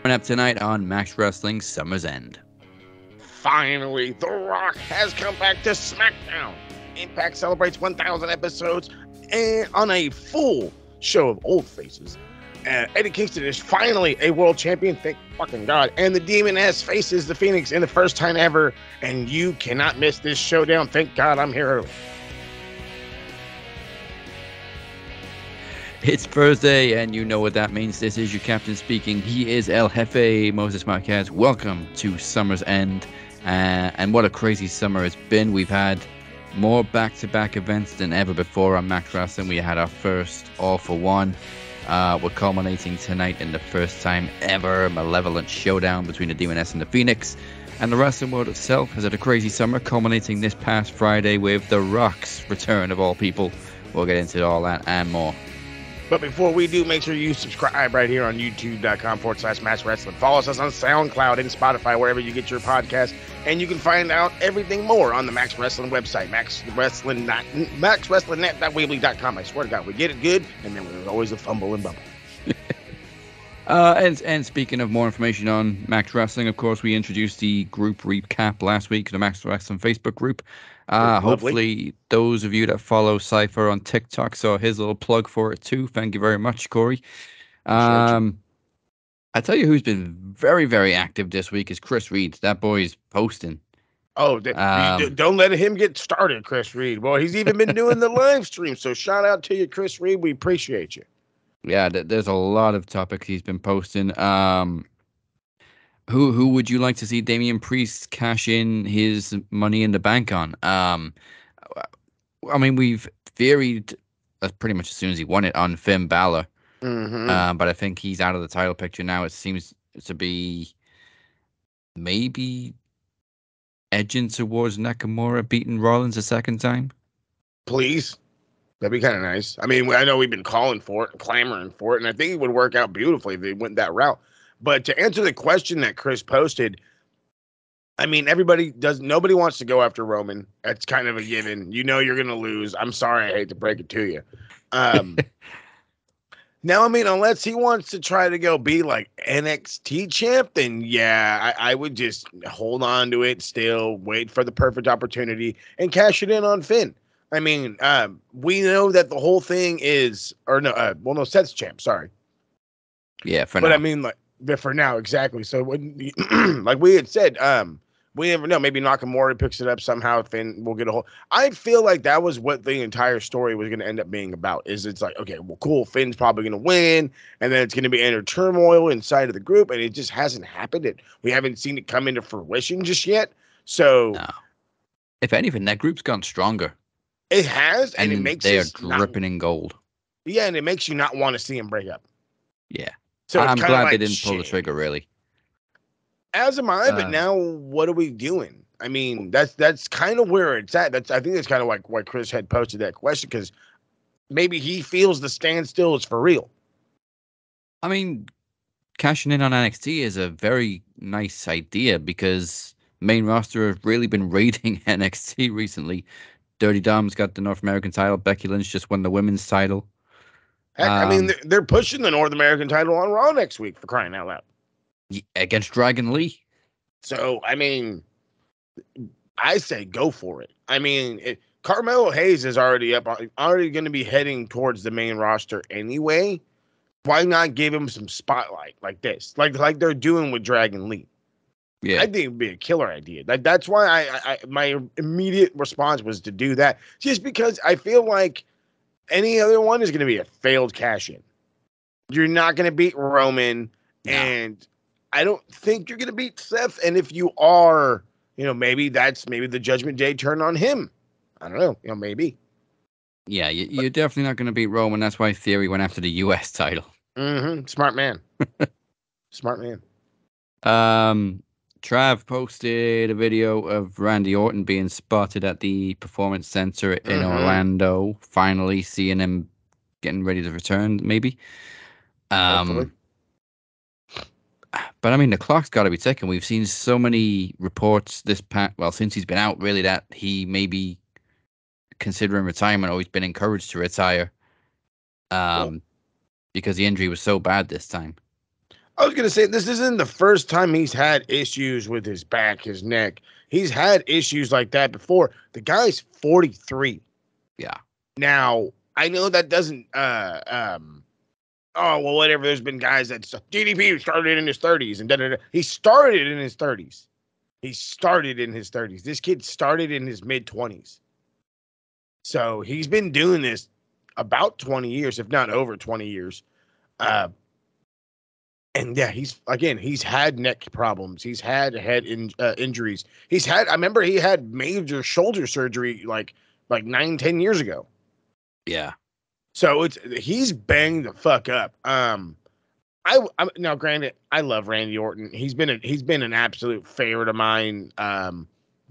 Coming up tonight on Max Wrestling Summer's End. Finally, The Rock has come back to SmackDown. Impact celebrates 1,000 episodes and on a full show of old faces. Eddie Kingston is finally a world champion, thank fucking God. And the Demoness faces the Phoenix in the first time ever. And you cannot miss this showdown. Thank God I'm here early. It's Thursday, and you know what that means. This is your captain speaking. He is El Jefe, Moses Marquez. Welcome to Summer's End. And what a crazy summer it's been. We've had more back-to-back events than ever before on Max Wrestling. We had our first all-for-one. We're culminating tonight in the first time ever Malevolent Showdown between the Demoness and the Phoenix. And the wrestling world itself has had a crazy summer, culminating this past Friday with The Rock's return of all people. We'll get into all that and more. But before we do, make sure you subscribe right here on youtube.com/Max Wrestling. Follow us on SoundCloud and Spotify, wherever you get your podcast. And you can find out everything more on the Max Wrestling website, maxwrestlingnet.weebly.com. I swear to God, we get it good, and then there's always a fumble and bumble. And speaking of more information on Max Wrestling, of course, we introduced the group recap last week, the Max Wrestling Facebook group. Hopefully, those of you that follow Cypher on TikTok saw his little plug for it too. Thank you very much, Corey. I tell you who's been very, very active this week is Chris Reed. That boy's posting. Oh, don't let him get started, Chris Reed. Well, he's even been doing the live stream. So shout out to you, Chris Reed. We appreciate you. Yeah, there's a lot of topics he's been posting. Who would you like to see Damian Priest cash in his Money in the Bank on? I mean, we've theoried pretty much as soon as he won it on Finn Balor. Mm-hmm. But I think he's out of the title picture now. It seems to be maybe edging towards Nakamura beating Rollins a second time. Please. That'd be kind of nice. I mean, I know we've been calling for it and clamoring for it, and I think it would work out beautifully if they went that route. But to answer the question that Chris posted, I mean, nobody wants to go after Roman. That's kind of a given. You know you're going to lose. I'm sorry. I hate to break it to you. Now, I mean, unless he wants to try to go be like NXT champ, then yeah, I would just hold on to it still, wait for the perfect opportunity, and cash it in on Finn. I mean, we know that the whole thing is, no, Seth's champ, sorry. Yeah, for now. But I mean, like, for now, exactly. So, like we had said, we never know. Maybe Nakamura picks it up somehow. Finn will get a hold. I feel like that was what the entire story was going to end up being about. It's like, okay, well, cool. Finn's probably going to win, and then it's going to be inner turmoil inside of the group, and it just hasn't happened. We haven't seen it come into fruition just yet. So, no. If anything, that group's gone stronger. It has, and it makes they are dripping in gold. Yeah, and it makes you not want to see them break up. Yeah. So I'm glad like, they didn't pull the trigger, really. As am I, but now what are we doing? I mean, that's kind of where it's at. I think that's kind of like why Chris had posted that question, because maybe he feels the standstill is for real. I mean, cashing in on NXT is a very nice idea because main roster have really been raiding NXT recently. Dirty Dom's got the North American title. Becky Lynch just won the women's title. Heck, I mean, they're pushing the North American title on Raw next week, for crying out loud. Against Dragon Lee. So, I mean, I say go for it. I mean, Carmelo Hayes is already going to be heading towards the main roster anyway. Why not give him some spotlight like this? Like they're doing with Dragon Lee. Yeah, I think it'd be a killer idea. That's why I my immediate response was to do that, just because I feel like any other one is going to be a failed cash-in. You're not going to beat Roman, and I don't think you're going to beat Seth. And if you are, maybe the Judgment Day turn on him. I don't know, maybe. Yeah, you're definitely not going to beat Roman. That's why Theory went after the U.S. title. Mm-hmm. Smart man. Smart man. Trav posted a video of Randy Orton being spotted at the Performance Center in Orlando. Finally seeing him getting ready to return, maybe. Hopefully. But I mean, the clock's got to be ticking. We've seen so many reports since he's been out, really, that he may be considering retirement, or he's been encouraged to retire. Because the injury was so bad this time. I was gonna say this isn't the first time he's had issues with his back, his neck. He's had issues like that before. The guy's 43. Yeah. Now, I know that doesn't oh well whatever. There's been guys that DDP started in his 30s and da da da. He started in his 30s. He started in his 30s. This kid started in his mid 20s. So he's been doing this about 20 years, if not over 20 years. And yeah, he's had neck problems. He's had head injuries. I remember he had major shoulder surgery like 9-10 years ago. Yeah. So he's banged the fuck up. I'm now granted, I love Randy Orton. He's been an absolute favorite of mine.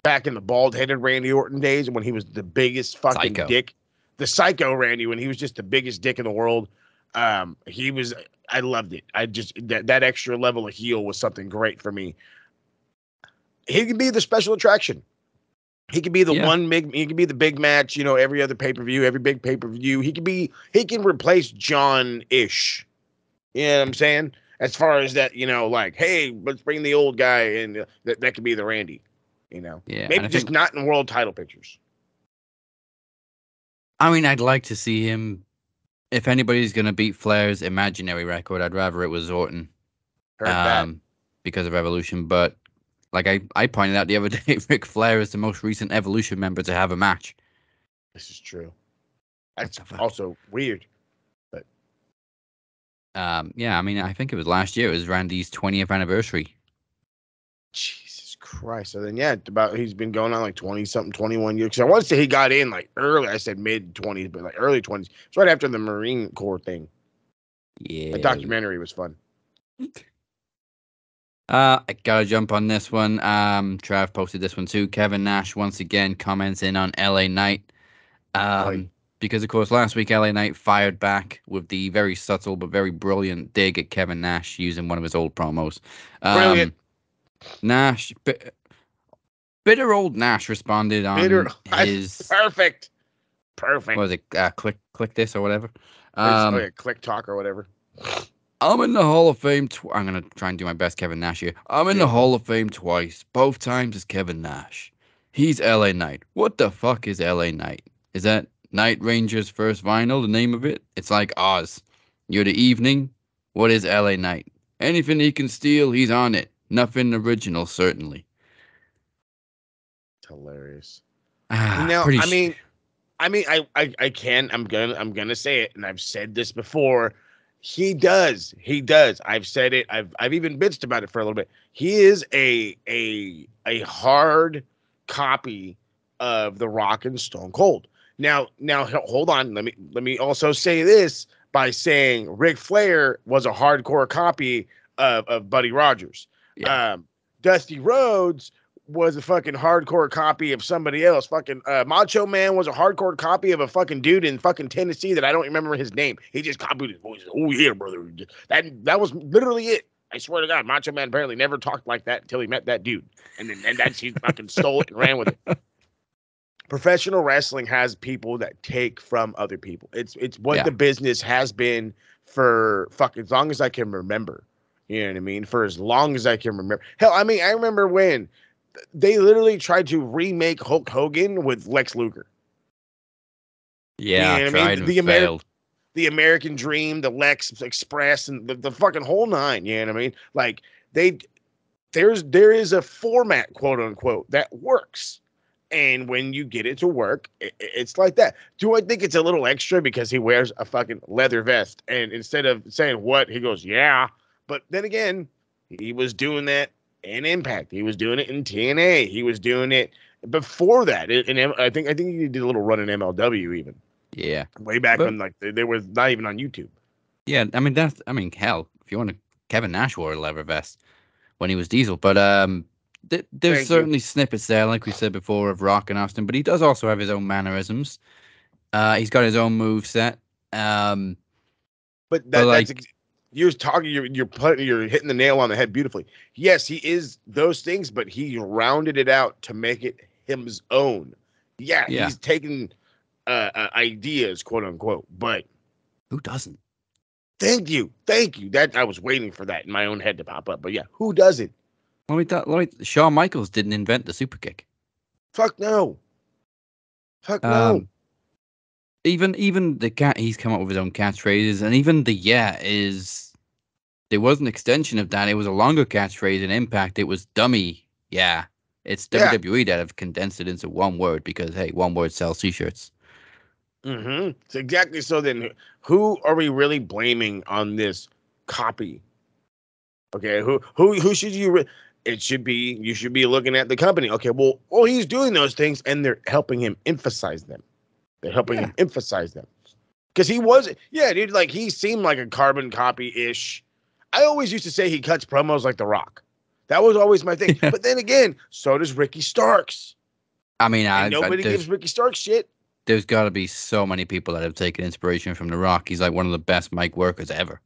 Back in the bald-headed Randy Orton days when he was the biggest fucking dick, the psycho Randy, when he was just the biggest dick in the world. I loved it. I just that extra level of heel was something great for me. He could be the special attraction. He could be the he could be the big match, every other pay-per-view, every big pay-per-view. He can replace John-ish. You know what I'm saying? As far as that, like, hey, let's bring the old guy and that could be the Randy, Yeah. Maybe just not in world title pictures. I mean, I'd like to see him. If anybody's going to beat Flair's imaginary record, I'd rather it was Orton. Heard that. Because of Evolution. But like I pointed out the other day, Ric Flair is the most recent Evolution member to have a match. This is true. That's also weird. But yeah, I mean, I think it was last year. It was Randy's 20th anniversary. Jesus Christ. So then, he's been going on like 20-something, 21 years. Because I want to say he got in like early. I said mid-20s, but like early 20s. It's right after the Marine Corps thing. Yeah. The documentary was fun. I gotta jump on this one. Trav posted this one too. Kevin Nash once again comments in on LA Knight. Because of course last week LA Knight fired back with the very subtle but very brilliant dig at Kevin Nash using one of his old promos. Brilliant. Nash, bitter old Nash responded on his perfect. What was it? Click this or whatever. Click talk or whatever. I'm in the Hall of Fame. I'm gonna try and do my best, Kevin Nash here. I'm in the Hall of Fame twice. Both times as Kevin Nash. He's LA Knight. What the fuck is LA Knight? Is that Night Ranger's first vinyl? The name of it? It's like Oz. You're the evening. What is LA Knight? Anything he can steal, he's on it. Nothing original, certainly. It's hilarious. I'm gonna say it, and I've said this before. He does. I've said it. I've even bitched about it for a little bit. He is a hard copy of The Rock and Stone Cold. Now hold on. Let me also say this by saying Ric Flair was a hardcore copy of Buddy Rogers. Yeah. Dusty Rhodes was a fucking hardcore copy of somebody else. Fucking Macho Man was a hardcore copy of a fucking dude in fucking Tennessee that I don't remember his name. He just copied his voice. Oh yeah, brother. That was literally it. I swear to God, Macho Man apparently never talked like that until he met that dude, and that's he fucking stole it and ran with it. Professional wrestling has people that take from other people. It's what the business has been for fucking as long as I can remember. You know what I mean? For as long as I can remember. Hell, I mean, I remember when they literally tried to remake Hulk Hogan with Lex Luger. Yeah, you know what I mean? failed. The American Dream, the Lex Express, and the fucking whole nine. You know what I mean? Like there is a format, quote unquote, that works. And when you get it to work, it's like that. Do I think it's a little extra because he wears a fucking leather vest? And instead of saying what, he goes, yeah. But then again, he was doing that in Impact. He was doing it in TNA. He was doing it before that. And I think he did a little run in MLW even. Yeah. Way back when like they were not even on YouTube. Yeah, I mean hell, if you want to, Kevin Nash wore a leather vest when he was Diesel, but there's certainly snippets there, like we said before, of Rock and Austin, but he does also have his own mannerisms. He's got his own moveset. But that's you're hitting the nail on the head beautifully. Yes, he is those things, but he rounded it out to make it his own. Yeah. He's taking ideas, quote unquote, but who doesn't? Thank you. That I was waiting for that in my own head to pop up. But yeah, who does it? Shawn Michaels didn't invent the super kick. Fuck no. Fuck no. Even the cat, he's come up with his own catchphrases, and even the there was an extension of that. It was a longer catchphrase in Impact. It was dummy. Yeah. It's WWE that have condensed it into one word because, hey, one word sells t-shirts. Mm-hmm. So exactly. So then who are we really blaming on this copy? Okay, who should you it should be you should be looking at the company. Okay, well he's doing those things and they're helping him emphasize them. They're helping him emphasize them. Because he was, dude, like he seemed like a carbon copy-ish. I always used to say he cuts promos like The Rock. That was always my thing. But then again, so does Ricky Starks. I mean, nobody gives Ricky Starks shit. There's got to be so many people that have taken inspiration from The Rock. He's like one of the best mic workers ever.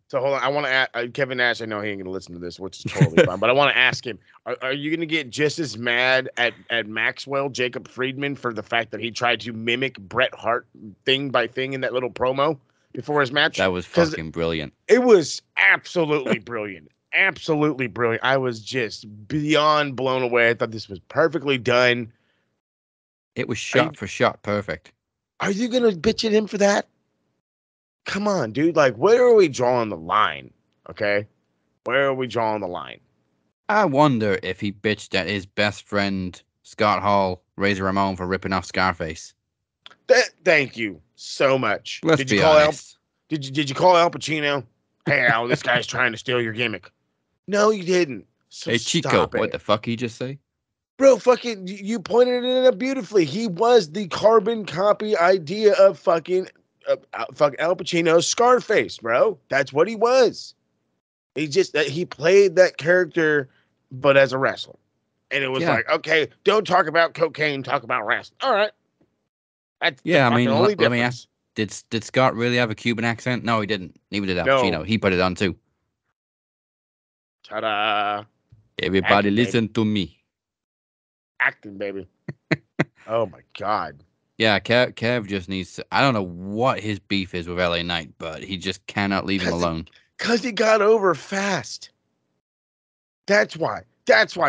So hold on, I want to ask Kevin Nash. I know he ain't gonna listen to this, which is totally fine. But I want to ask him: Are you gonna get just as mad at Maxwell Jacob Friedman for the fact that he tried to mimic Bret Hart thing by thing in that little promo before his match? That was fucking brilliant. It was absolutely brilliant, absolutely brilliant. I was just beyond blown away. I thought this was perfectly done. It was shot for shot perfect. Are you gonna bitch at him for that? Come on, dude. Like, where are we drawing the line? Okay? Where are we drawing the line? I wonder if he bitched at his best friend, Scott Hall, Razor Ramon, for ripping off Scarface. Thank you so much. Let's be honest. Did you call Al Pacino? Hey, Al, this guy's trying to steal your gimmick. No, you didn't. So hey, Chico, what the fuck he just say? Bro, fucking, you pointed it out beautifully. He was the carbon copy idea of fucking Al Pacino's Scarface, bro. That's what he was. He played that character, but as a wrestler. And it was like, okay, don't talk about cocaine, talk about wrestling. All right. That's the fucking only difference. Let me ask, did Scott really have a Cuban accent? No, he didn't. Neither did Al Pacino. He put it on too. Ta-da. Everybody listen to me. Acting, baby. Oh, my God. Yeah, Kev just needs to... I don't know what his beef is with LA Knight, but he just cannot leave him alone. Because he got over fast. That's why.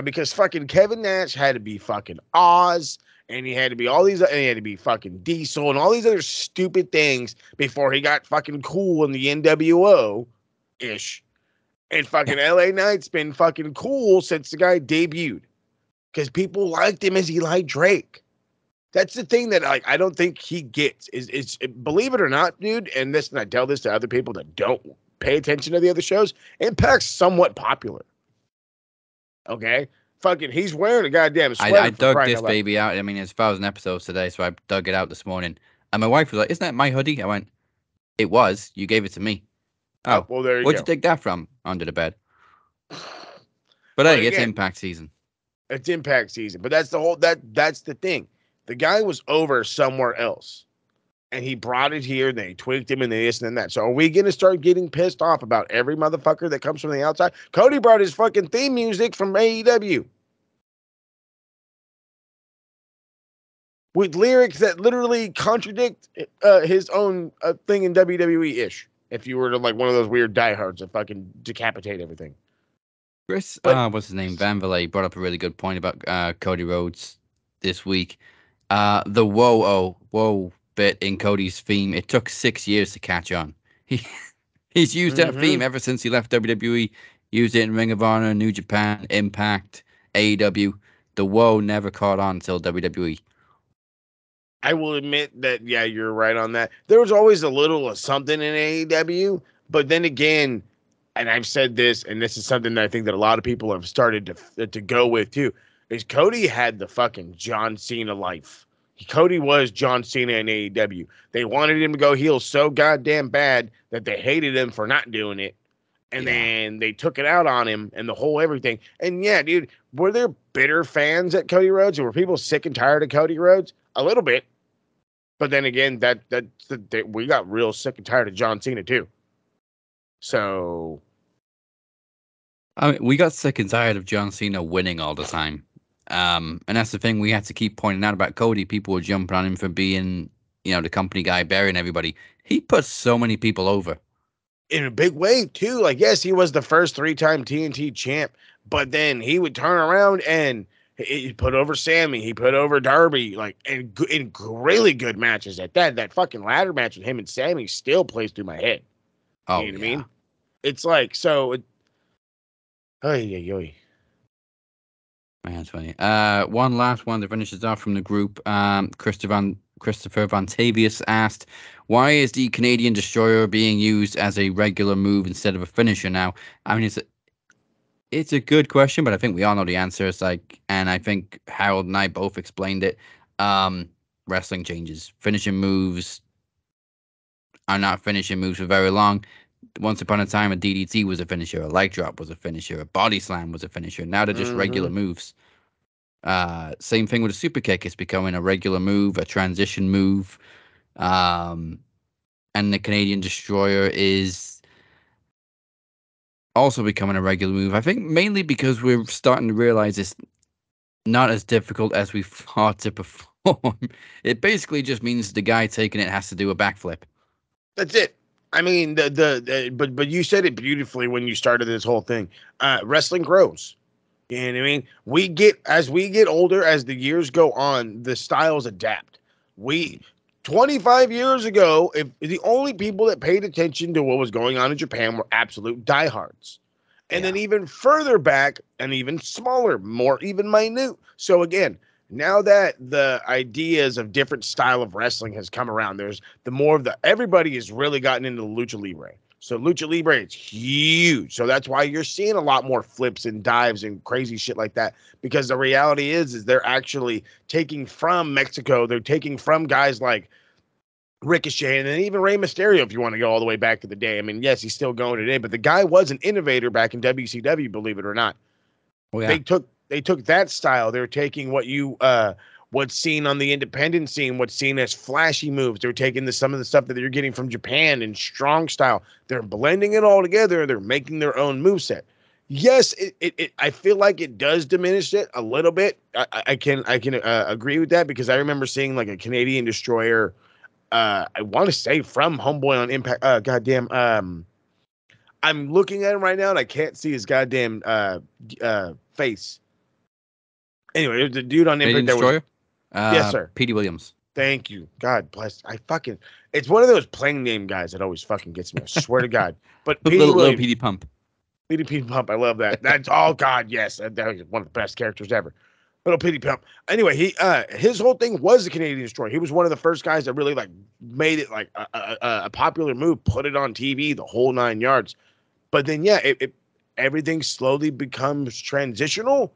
Because fucking Kevin Nash had to be fucking Oz, and he had to be and he had to be fucking Diesel, and all these other stupid things before he got fucking cool in the NWO-ish. And fucking LA Knight's been fucking cool since the guy debuted. Because people liked him as Eli Drake. That's the thing that I don't think he gets. Is believe it or not, dude, and I tell this to other people that don't pay attention to the other shows, Impact's somewhat popular. Okay? Fucking, he's wearing a goddamn sweater. I dug this baby out. I mean, it's 1,000 episodes today, so I dug it out this morning. And my wife was like, isn't that my hoodie? I went, it was. You gave it to me. Oh, well, there you go. Where'd you take that from? Under the bed. But hey, it's Impact season. It's Impact season. But that's the thing. The guy was over somewhere else. And he brought it here, and they tweaked him, and this and that. So are we going to start getting pissed off about every motherfucker that comes from the outside? Cody brought his fucking theme music from AEW. With lyrics that literally contradict his own thing in WWE-ish. If you were to like one of those weird diehards that fucking decapitate everything. Chris, what's his name? Van Vliet brought up a really good point about Cody Rhodes this week. The whoa bit in Cody's theme, it took 6 years to catch on. He's used that theme ever since he left WWE. Used it in Ring of Honor, New Japan, Impact, AEW. The whoa never caught on until WWE. I will admit that, yeah, you're right on that. There was always a little of something in AEW, but then again, and I've said this, and this is something that I think that a lot of people have started to go with too, is Cody had the fucking John Cena life. Cody was John Cena in AEW. They wanted him to go heel so goddamn bad that they hated him for not doing it. And then they took it out on him and the whole everything. And yeah, dude, were there bitter fans at Cody Rhodes? Or were people sick and tired of Cody Rhodes? A little bit. But then again, we got real sick and tired of John Cena too. So, I mean, we got sick and tired of John Cena winning all the time. And that's the thing we had to keep pointing out about Cody. People were jumping on him for being, the company guy, burying everybody. He put so many people over. in a big way too. Like, yes, he was the first 3-time TNT champ, but then he would turn around and he put over Sammy, he put over Darby, like in really good matches at that. That fucking ladder match with him and Sammy still plays through my head. Oh, You know what I mean? It's like so. Oy. Man, that's funny. One last one that finishes off from the group. Christopher Van Tavius asked, "Why is the Canadian Destroyer being used as a regular move instead of a finisher now?" I mean, it's a good question, but I think we all know the answer. It's like, and I think Harold and I both explained it. Wrestling changes. Finishing moves are not finishing moves for very long. Once upon a time, a DDT was a finisher, a leg drop was a finisher, a body slam was a finisher. Now they're just regular moves. Same thing with a super kick. It's becoming a regular move, a transition move. And the Canadian Destroyer is also becoming a regular move. I think mainly because we're starting to realize it's not as difficult as we thought to perform. It basically just means the guy taking it has to do a backflip. That's it. I mean, but you said it beautifully when you started this whole thing. Wrestling grows. You know what I mean? As we get older, as the years go on, the styles adapt. 25 years ago, if the only people that paid attention to what was going on in Japan were absolute diehards. And then even further back and even smaller, more even minute. So again, now that the ideas of different style of wrestling has come around, there's everybody has really gotten into the lucha libre. So lucha libre, it's huge. So that's why you're seeing a lot more flips and dives and crazy shit like that. Because the reality is they're actually taking from Mexico. They're taking from guys like Ricochet and then even Rey Mysterio, if you want to go all the way back to the day. I mean, yes, he's still going today, but the guy was an innovator back in WCW, believe it or not. Oh, yeah. They took that style. They're taking what's seen on the independent scene, what's seen as flashy moves. They're taking some of the stuff that you're getting from Japan in strong style. They're blending it all together. They're making their own moveset. Yes, I feel like it does diminish it a little bit. I can agree with that because I remember seeing like a Canadian Destroyer. I want to say from Homeboy on Impact. I'm looking at him right now and I can't see his goddamn face. Anyway, there's a dude on Impact that was. Yes, sir. Petey Williams. Thank you. God bless. It's one of those playing name guys that always fucking gets me. I swear to God. But little Petey Pump. Petey Pump. I love that. That's all. God, yes. That was one of the best characters ever. Little Petey Pump. Anyway, his whole thing was the Canadian Destroyer. He was one of the first guys that really like made it like a popular move, put it on TV, the whole 9 yards. But then, yeah, everything slowly becomes transitional.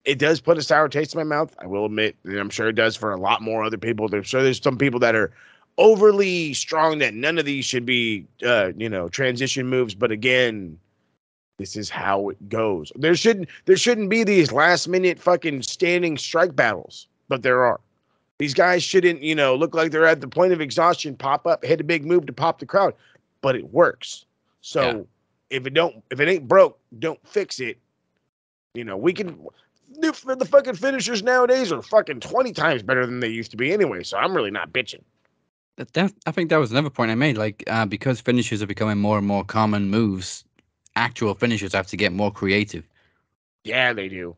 It does put a sour taste in my mouth. I will admit, and I'm sure it does for a lot more other people. There's some people that are overly strong that none of these should be, transition moves. But again, this is how it goes. There shouldn't be these last minute fucking standing strike battles, but there are. These guys shouldn't, look like they're at the point of exhaustion, pop up, hit a big move to pop the crowd, but it works. So if it ain't broke, don't fix it. We can. The fucking finishers nowadays are fucking 20 times better than they used to be anyway. So I'm really not bitching. I think that was another point I made. Like, because finishers are becoming more and more common moves, actual finishers have to get more creative. Yeah, they do.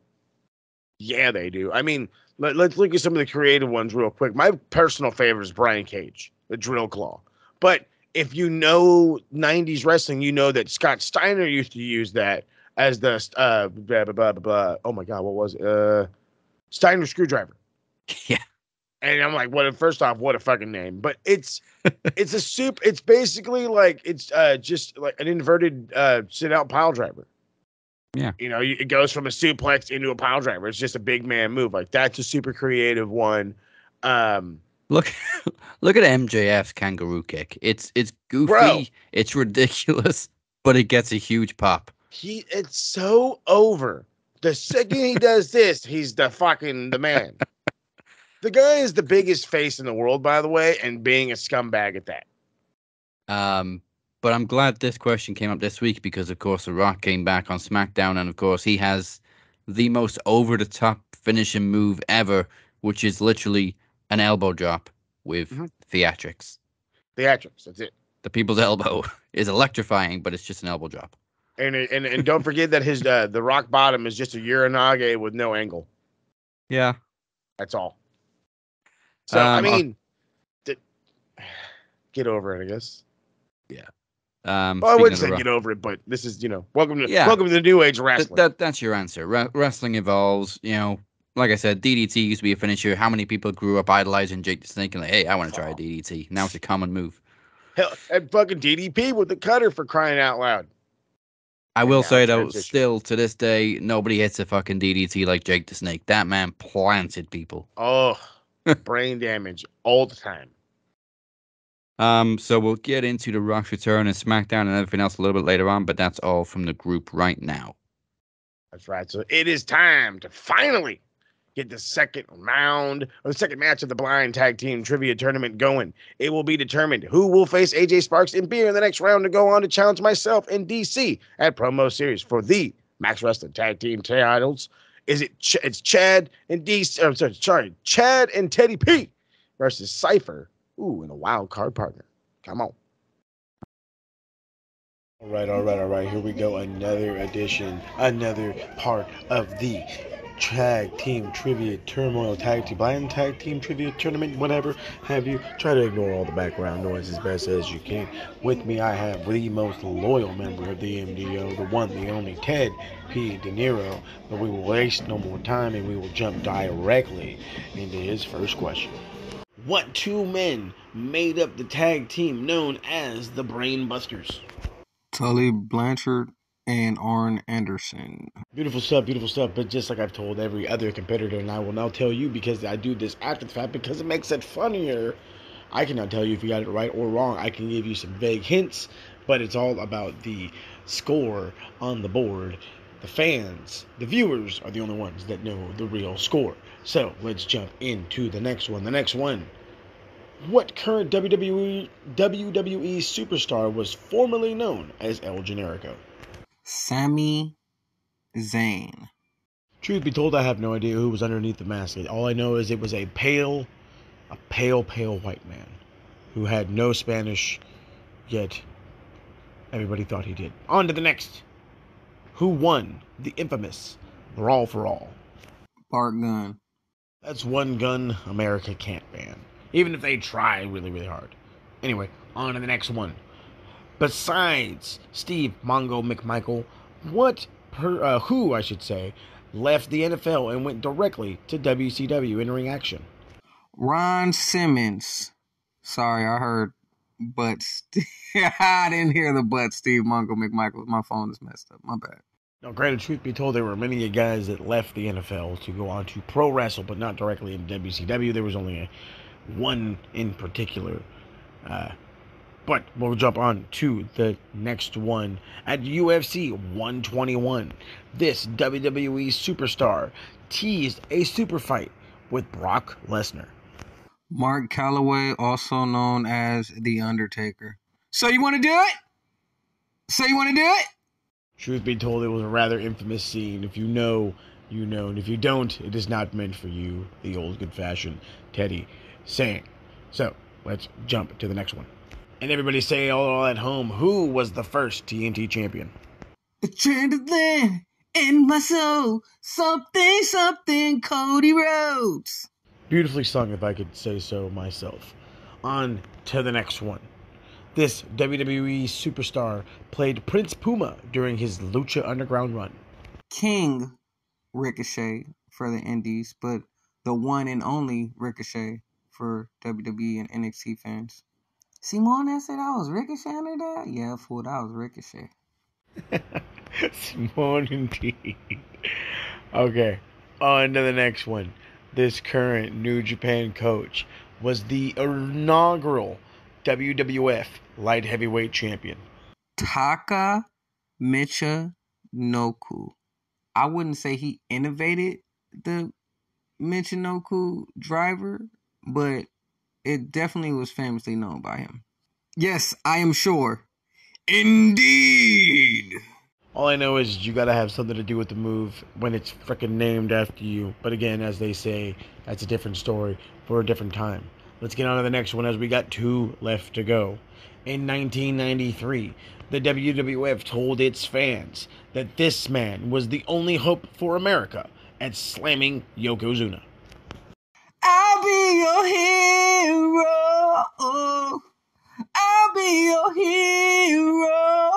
I mean, let's look at some of the creative ones real quick. My personal favorite is Brian Cage, the Drill Claw. But if you know 90s wrestling, you know that Scott Steiner used to use that as the oh my God, what was it? Steiner Screwdriver. Yeah. And I'm like, first off, what a fucking name. But it's it's basically like it's just like an inverted sit out pile driver. Yeah. It goes from a suplex into a pile driver. It's just a big man move. Like that's a super creative one. Look at MJF's kangaroo kick. It's goofy, bro, it's ridiculous, but it gets a huge pop. It's so over. The second he does this, he's the man. The guy is the biggest face in the world, by the way, and being a scumbag at that. But I'm glad this question came up this week because, of course, The Rock came back on SmackDown, and of course, he has the most over-the-top finishing move ever, which is literally an elbow drop with theatrics. Theatrics, that's it. The people's elbow is electrifying, but it's just an elbow drop. And don't forget that his the rock bottom is just a Uranage with no angle. Yeah. That's all. So I mean, get over it, I guess. Yeah. Well, I wouldn't say get over it, but this is, welcome to the new age wrestling. That's your answer. Wrestling evolves. Like I said, DDT used to be a finisher. How many people grew up idolizing Jake the Snake and like, hey, I want to try a DDT. Now it's a common move. Hell, and fucking DDP with the cutter, for crying out loud. I will say though, still to this day, nobody hits a fucking DDT like Jake the Snake. That man planted people. Oh, brain damage all the time. So we'll get into the Rock's return and SmackDown and everything else a little bit later on, but that's all from the group right now. That's right. So it is time to finally get the second round or the second match of the Blind Tag Team Trivia Tournament going. It will be determined who will face AJ Sparks and Beer in the next round to go on to challenge myself in DC at Promo Series for the Max Wrestling Tag Team titles. It's Chad and Chad and Teddy P versus Cypher. Ooh, and a wild card partner. Come on. All right. Here we go. Another edition, another part of the Tag Team Trivia Turmoil Tag Team Blind Tag Team Trivia Tournament, whatever have you. Try to ignore all the background noise as best as you can. With me, I have the most loyal member of the MDO, the one, the only, Ted P. De Niro. But we will waste no more time and we will jump directly into his first question. What two men made up the tag team known as the Brain Busters? Tully Blanchard and Arn Anderson. Beautiful stuff. But just like I've told every other competitor, and I will now tell you because I do this after the fact because it makes it funnier. I cannot tell you if you got it right or wrong. I can give you some vague hints, but it's all about the score on the board. The fans, the viewers, are the only ones that know the real score. So let's jump into the next one. The next one. What current WWE superstar was formerly known as El Generico? Sami Zayn. Truth be told, I have no idea who was underneath the mask. All I know is it was a pale white man who had no Spanish, yet everybody thought he did. On to the next. Who won the infamous Brawl for All? Bart Gunn. That's one gun America can't ban. Even if they try really, really hard. Anyway, on to the next one. Besides Steve Mongo McMichael, who left the NFL and went directly to WCW in ring action? Ron Simmons. Sorry, I heard but I didn't hear the but Steve Mongo McMichael. My phone is messed up. My bad. Now, granted, truth be told, there were many guys that left the NFL to go on to pro wrestle, but not directly in WCW. There was only one in particular. But we'll jump on to the next one. At UFC 121, this WWE superstar teased a super fight with Brock Lesnar. Mark Calloway, also known as The Undertaker. So you want to do it? Truth be told, it was a rather infamous scene. If you know, you know. And if you don't, it is not meant for you. The old good-fashioned Teddy saying. So, let's jump to the next one. And everybody say all at home, who was the first TNT champion? A trend then in my soul. Something, Cody Rhodes. Beautifully sung, if I could say so myself. On to the next one. This WWE superstar played Prince Puma during his Lucha Underground run. King Ricochet for the Indies, but the one and only Ricochet for WWE and NXT fans. Simone, that said I was Ricochet under that? Yeah, fool, that was Ricochet. Simone, indeed. Okay, on to the next one. This current New Japan coach was the inaugural WWF Light Heavyweight Champion. Taka Michinoku. I wouldn't say he innovated the Michinoku driver, but it definitely was famously known by him. Yes, I am sure. Indeed. All I know is you gotta have something to do with the move when it's freaking named after you. But again, as they say, that's a different story for a different time. Let's get on to the next one as we got two left to go. In 1993, the WWF told its fans that this man was the only hope for America at slamming Yokozuna. I'll be your hero. I'll be your hero.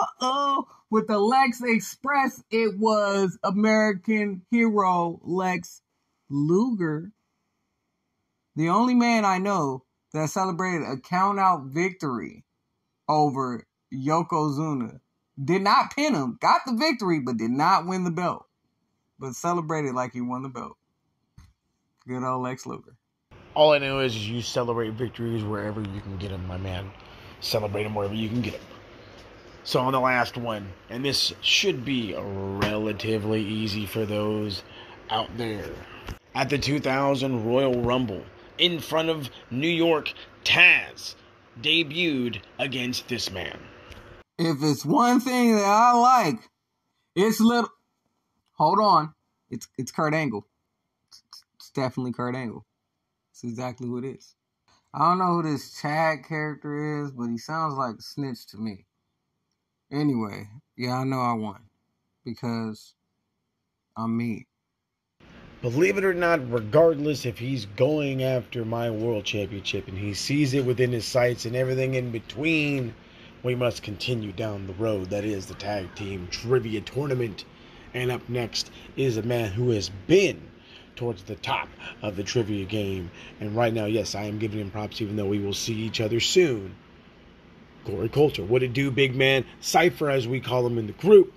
With the Lex Express, it was American hero Lex Luger. The only man I know that celebrated a count-out victory over Yokozuna. Did not pin him, got the victory, but did not win the belt. But celebrated like he won the belt. Good old Lex Luger. All I know is you celebrate victories wherever you can get them, my man. Celebrate them wherever you can get them. So on the last one, and this should be relatively easy for those out there. At the 2000 Royal Rumble, in front of New York, Taz debuted against this man. If it's one thing that I like, it's little... Hold on. It's Kurt Angle. It's definitely Kurt Angle. It's exactly who it is. I don't know who this Chad character is, but he sounds like a snitch to me. Anyway, yeah, I know I won. Because I'm me. Believe it or not, regardless if he's going after my world championship and he sees it within his sights and everything in between, we must continue down the road. That is the tag team trivia tournament. And up next is a man who has been towards the top of the trivia game. And right now, yes, I am giving him props even though we will see each other soon. Corey Coulter. What it do, big man? Cypher, as we call him in the group.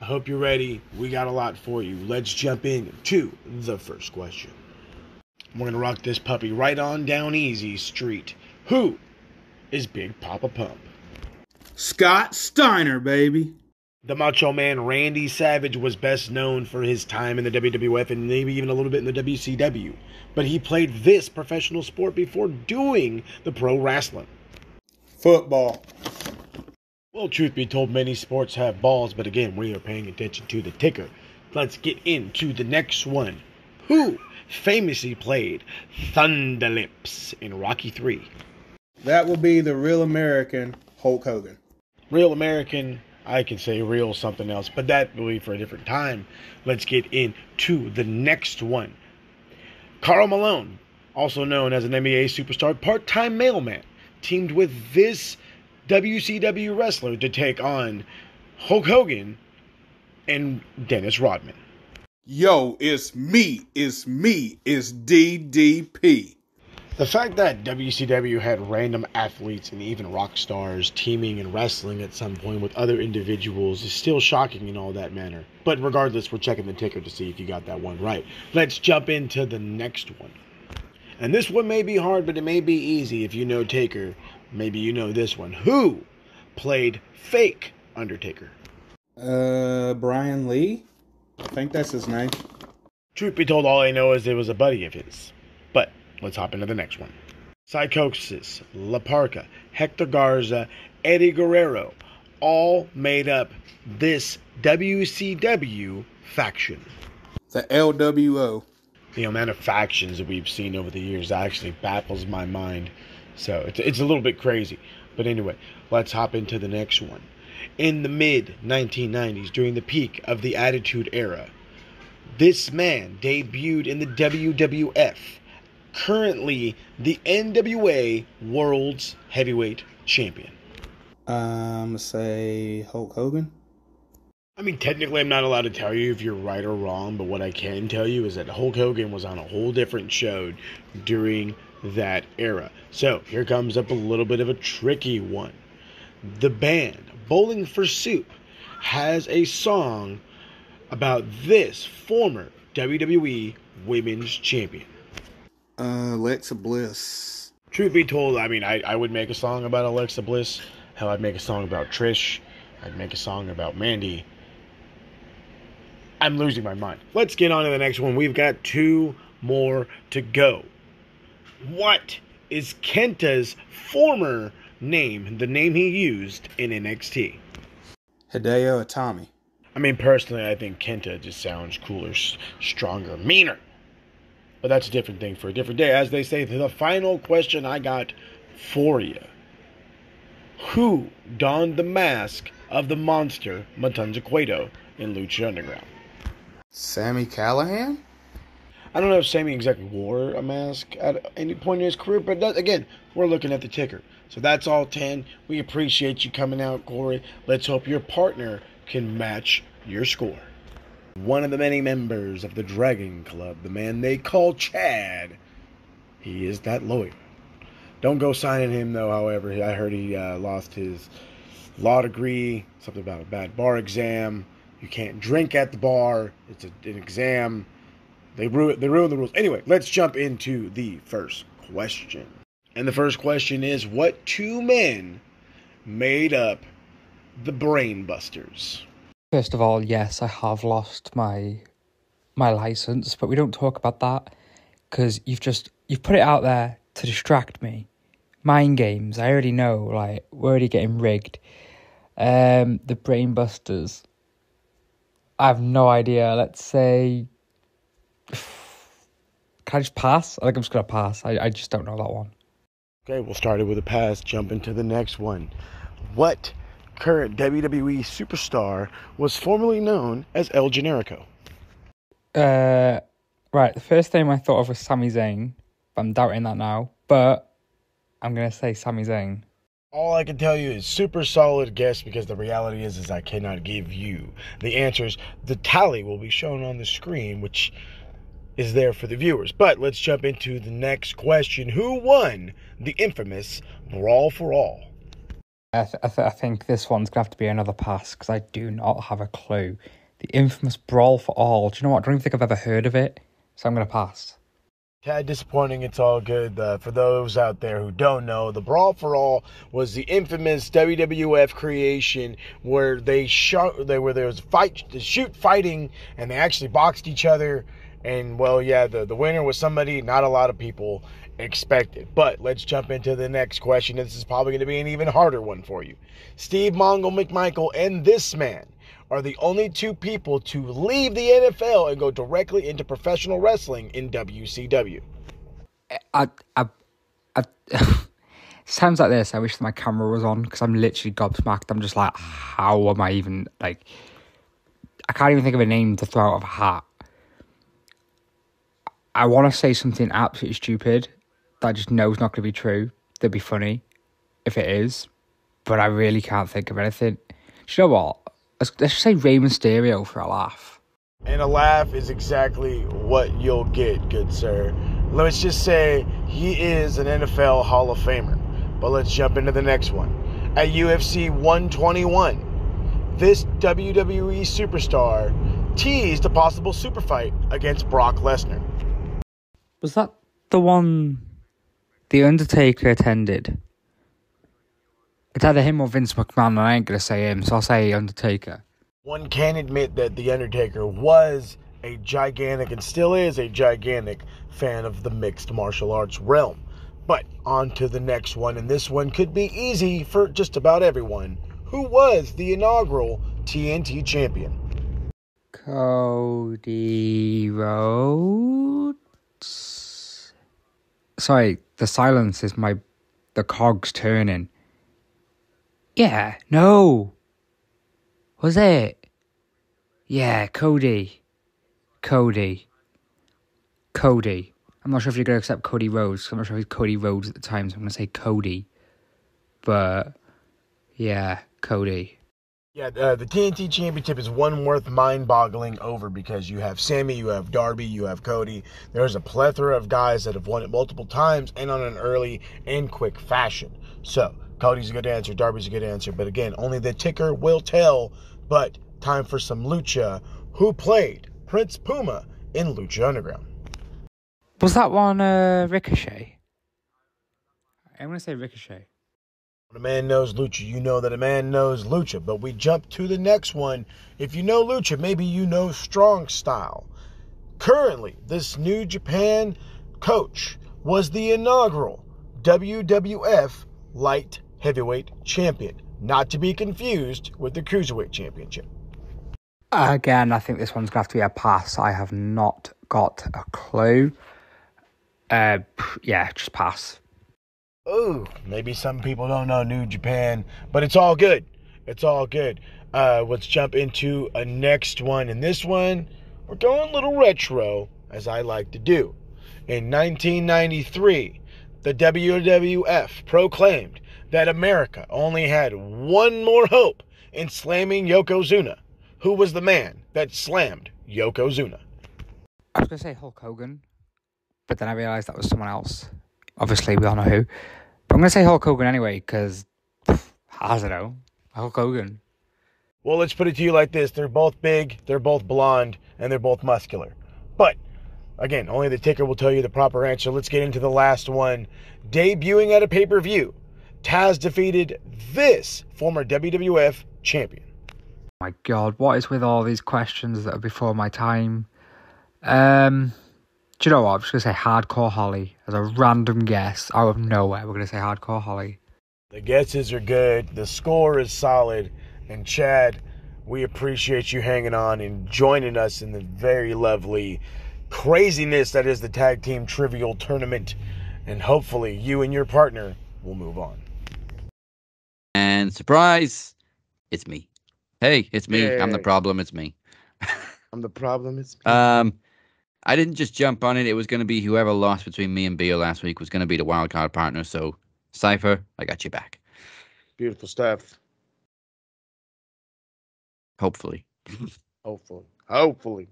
I hope you're ready. We got a lot for you. Let's jump into the first question. We're going to rock this puppy right on down Easy Street. Who is Big Papa Pump? Scott Steiner, baby. The Macho Man Randy Savage was best known for his time in the WWF and maybe even a little bit in the WCW. But he played this professional sport before doing the pro wrestling. Football. Well, truth be told, many sports have balls, but again, we are paying attention to the ticker. Let's get into the next one. Who famously played Thunderlips in Rocky 3? That will be the real American Hulk Hogan. Real American, I can say real something else, but that will be for a different time. Let's get into the next one. Karl Malone, also known as an NBA superstar, part-time mailman, teamed with this WCW wrestler to take on Hulk Hogan and Dennis Rodman. Yo, it's DDP. The fact that WCW had random athletes and even rock stars teaming and wrestling at some point with other individuals is still shocking in all that manner. But regardless, we're checking the ticker to see if you got that one right. Let's jump into the next one. And this one may be hard, but it may be easy if you know Taker. Maybe you know this one. Who played fake Undertaker? Brian Lee? I think that's his name. Truth be told, all I know is it was a buddy of his. But let's hop into the next one. Psychosis, La Parka, Hector Garza, Eddie Guerrero all made up this WCW faction. The LWO. The amount of factions that we've seen over the years actually baffles my mind. So it's a little bit crazy. But anyway, let's hop into the next one. In the mid-1990s, during the peak of the Attitude Era, this man debuted in the WWF, currently the NWA World's Heavyweight Champion. I'm going to say Hulk Hogan. I mean, technically I'm not allowed to tell you if you're right or wrong, but what I can tell you is that Hulk Hogan was on a whole different show during that era. So here comes up a little bit of a tricky one. The band Bowling for Soup has a song about this former WWE Women's Champion. Alexa Bliss. Truth be told, I mean, I would make a song about Alexa Bliss. Hell, I'd make a song about Trish. I'd make a song about Mandy. I'm losing my mind. Let's get on to the next one. We've got two more to go. What is Kenta's former name, the name he used in NXT? Hideo Itami. I mean, personally, I think Kenta just sounds cooler, stronger, meaner. But that's a different thing for a different day. As they say, the final question I got for you. Who donned the mask of the monster Matanza Cueto in Lucha Underground? Sammy Callahan? I don't know if Sammy exactly wore a mask at any point in his career, but that, again, we're looking at the ticker. So that's all 10. We appreciate you coming out, Corey. Let's hope your partner can match your score. One of the many members of the Dragon Club, the man they call Chad, he is that lawyer. Don't go signing him, though, however. I heard he lost his law degree, something about a bad bar exam. You can't drink at the bar. It's an exam. They ruin the rules. Anyway, let's jump into the first question. And the first question is, what two men made up the Brain Busters? First of all, yes, I have lost my license, but we don't talk about that because you've put it out there to distract me. Mind games, I already know, like, we're already getting rigged. The Brain Busters, I have no idea. Let's say, can I just pass? I think I'm just going to pass. I just don't know that one. Okay, we'll start it with a pass. Jump into the next one. What current WWE superstar was formerly known as El Generico? Right, the first name I thought of was Sami Zayn, but I'm doubting that now. But I'm going to say Sami Zayn. All I can tell you is super solid guess, because the reality is I cannot give you the answers. The tally will be shown on the screen, which is there for the viewers. But let's jump into the next question. Who won the infamous Brawl for All? I think this one's going to have to be another pass because I do not have a clue. The infamous Brawl for All. Do you know what? I don't even think I've ever heard of it, so I'm going to pass. Tad disappointing, it's all good. For those out there who don't know, the Brawl for All was the infamous WWF creation where there was fighting, and they actually boxed each other. And, well, yeah, the winner was somebody not a lot of people expected. But let's jump into the next question. This is probably going to be an even harder one for you. Steve Mongo McMichael and this man are the only two people to leave the NFL and go directly into professional wrestling in WCW. Sounds like this. I wish my camera was on because I'm literally gobsmacked. I'm just like, how am I even, like, I can't even think of a name to throw out of a hat. I want to say something absolutely stupid that I just know is not going to be true. That'd be funny if it is, but I really can't think of anything. Do you know what? Let's just say Rey Mysterio for a laugh. And a laugh is exactly what you'll get, good sir. Let's just say he is an NFL Hall of Famer. But let's jump into the next one. At UFC 121, this WWE superstar teased a possible super fight against Brock Lesnar. Was that the one The Undertaker attended? It's either him or Vince McMahon, and I ain't going to say him, so I'll say Undertaker. One can admit that The Undertaker was a gigantic, and still is a gigantic, fan of the mixed martial arts realm. But on to the next one, and this one could be easy for just about everyone. Who was the inaugural TNT champion? Cody Rhodes? Sorry, the silence is the cogs turning. Yeah, no. Was it? Yeah, Cody. I'm not sure if you're going to accept Cody Rhodes. I'm not sure if he's Cody Rhodes at the time, so I'm going to say Cody. But, yeah, Cody. Yeah, the TNT Championship is one worth mind-boggling over, because you have Sammy, you have Darby, you have Cody. There's a plethora of guys that have won it multiple times and on an early and quick fashion. So, Cody's a good answer, Darby's a good answer, but again, only the ticker will tell. But time for some lucha. Who played Prince Puma in Lucha Underground? Was that one Ricochet? I'm going to say Ricochet. When a man knows lucha, you know that a man knows lucha. But we jump to the next one. If you know lucha, maybe you know strong style. Currently, this New Japan coach was the inaugural WWF Light Heavyweight Champion, not to be confused with the Cruiserweight Championship. Again, I think this one's going to have to be a pass. I have not got a clue. Yeah, just pass. Oh, maybe some people don't know New Japan, but it's all good. It's all good. Let's jump into a next one. And this one, we're going a little retro, as I like to do. In 1993, the WWF proclaimed that America only had one more hope in slamming Yokozuna. Who was the man that slammed Yokozuna? I was going to say Hulk Hogan, but then I realised that was someone else. Obviously, we all know who. But I'm going to say Hulk Hogan anyway, because, I don't know, Hulk Hogan. Well, let's put it to you like this. They're both big, they're both blonde, and they're both muscular. But, again, only the ticker will tell you the proper answer. Let's get into the last one. Debuting at a pay-per-view, Taz defeated this former WWF champion. My God, what is with all these questions that are before my time? Do you know what? I'm just going to say Hardcore Holly as a random guess out of nowhere. We're going to say Hardcore Holly. The guesses are good. The score is solid. And Chad, we appreciate you hanging on and joining us in the very lovely craziness that is the Tag Team Trivial Tournament. And hopefully you and your partner will move on. And surprise, it's me. Hey, it's me. Yay. I'm the problem. It's me. I'm the problem. It's me. I didn't just jump on it. It was going to be whoever lost between me and Beal last week was going to be the wild card partner. So, Cypher, I got you back. Beautiful stuff. Hopefully. Hopefully.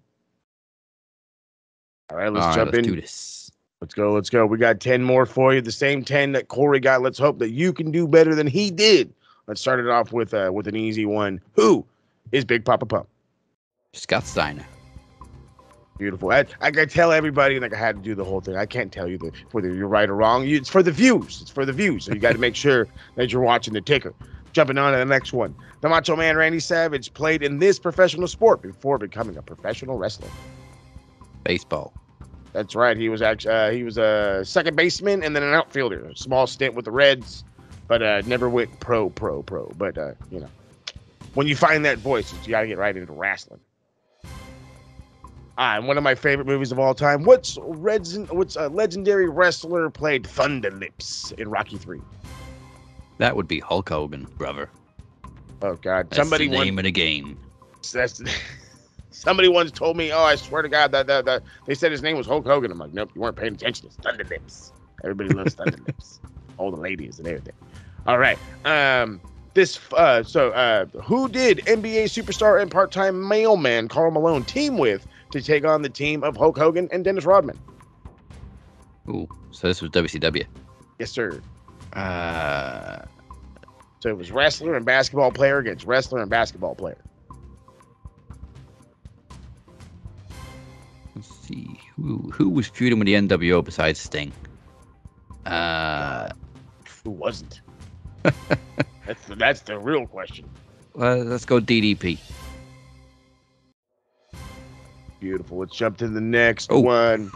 All right, let's All right, jump in. Let's do this. Let's go. We got 10 more for you. The same 10 that Corey got. Let's hope that you can do better than he did. Let's start it off with an easy one. Who is Big Papa Pump? Scott Steiner. Beautiful. I can tell everybody, like I had to do the whole thing. I can't tell you whether you're right or wrong. It's for the views. So you got to make sure that you're watching the ticker. Jumping on to the next one. The Macho Man Randy Savage played in this professional sport before becoming a professional wrestler. Baseball. That's right. He was a second baseman and then an outfielder. A small stint with the Reds, but never went pro. But when you find that voice, you got to get right into wrestling. And one of my favorite movies of all time. What's a legendary wrestler played Thunder Lips in Rocky 3? That would be Hulk Hogan, brother. Oh God! That's the name of the game. Somebody once told me, "Oh, I swear to God that they said his name was Hulk Hogan." I'm like, "Nope, you weren't paying attention. It's Thunder Lips. Everybody loves Thunder Lips. All the ladies and everything." All right. Who did NBA superstar and part-time mailman Karl Malone team with to take on the team of Hulk Hogan and Dennis Rodman? Ooh, so this was WCW. Yes, sir. So it was wrestler and basketball player against wrestler and basketball player. Let's see. Who was feuding with the NWO besides Sting? Who wasn't? That's the real question. Let's go DDP. Beautiful. Let's jump to the next one.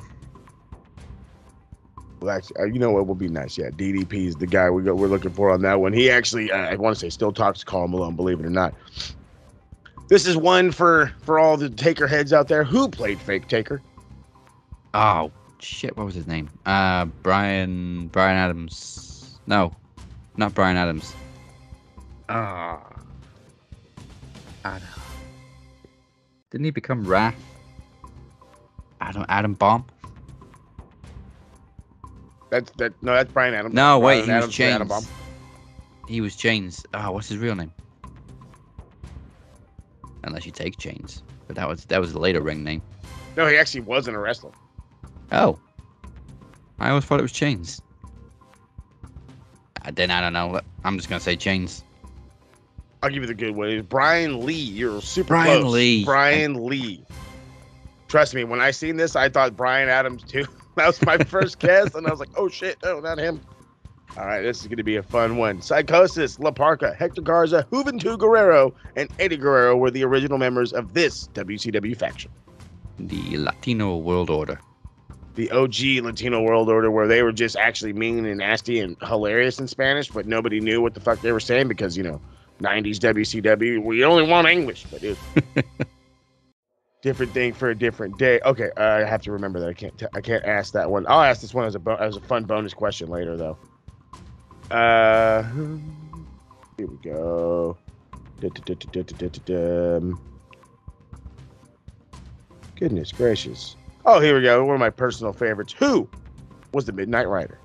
Well, actually, you know what will be nice? Yeah, DDP is the guy we're looking for on that one. He actually, I want to say, still talks to Karl Malone, believe it or not. This is one for all the Taker heads out there. Who played Fake Taker? Oh, shit. What was his name? Brian Adams. No, not Brian Adams. Didn't he become Wrath? Adam Bomb? That's Brian Adams. No, wait, Brian he Adams was for Adam Bomb. Chains. He was Chains. What's his real name? Unless you take Chains, but that was the later ring name. No, he actually wasn't a wrestler. Oh, I always thought it was Chains. Then I don't know. I'm just gonna say Chains. I'll give you the good one. It's Brian Lee. You're super Brian close. Lee. Brian Lee. Trust me, when I seen this, I thought Brian Adams too. That was my first guess, and I was like, oh shit, no, not him. All right, this is going to be a fun one. Psychosis, La Parca, Hector Garza, Juventud Guerrero, and Eddie Guerrero were the original members of this WCW faction. The Latino World Order. The OG Latino World Order, where they were just actually mean and nasty and hilarious in Spanish, but nobody knew what the fuck they were saying because, 90s WCW, we only want English, but it was different thing for a different day. Okay, I have to remember that I can't ask that one. I'll ask this one as a fun bonus question later, though. Here we go. Goodness gracious. Oh, here we go. One of my personal favorites. Who was the Midnight Rider?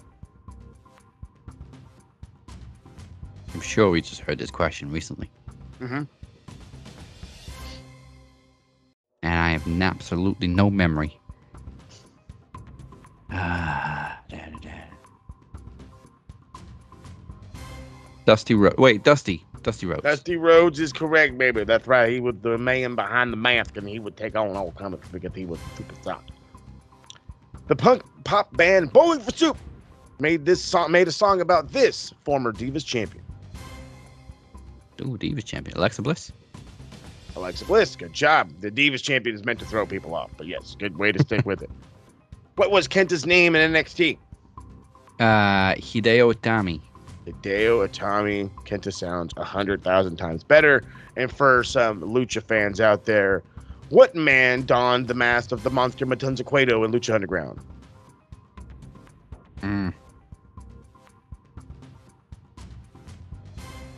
I'm sure we just heard this question recently. Mm-hmm. And I have absolutely no memory. Dusty Rhodes. Wait, Dusty Rhodes. Dusty Rhodes is correct, baby. That's right. He was the man behind the mask, and he would take on all comers because he was a superstar. The punk pop band Bowling for Soup made a song about this former Divas champion. Ooh, Divas champion. Alexa Bliss. Alexa Bliss, good job. The Divas champion is meant to throw people off, but yes, good way to stick with it. What was Kenta's name in NXT? Hideo Itami. Hideo Itami. Kenta sounds 100,000 times better. And for some Lucha fans out there, what man donned the mask of the monster Matanza Cueto in Lucha Underground?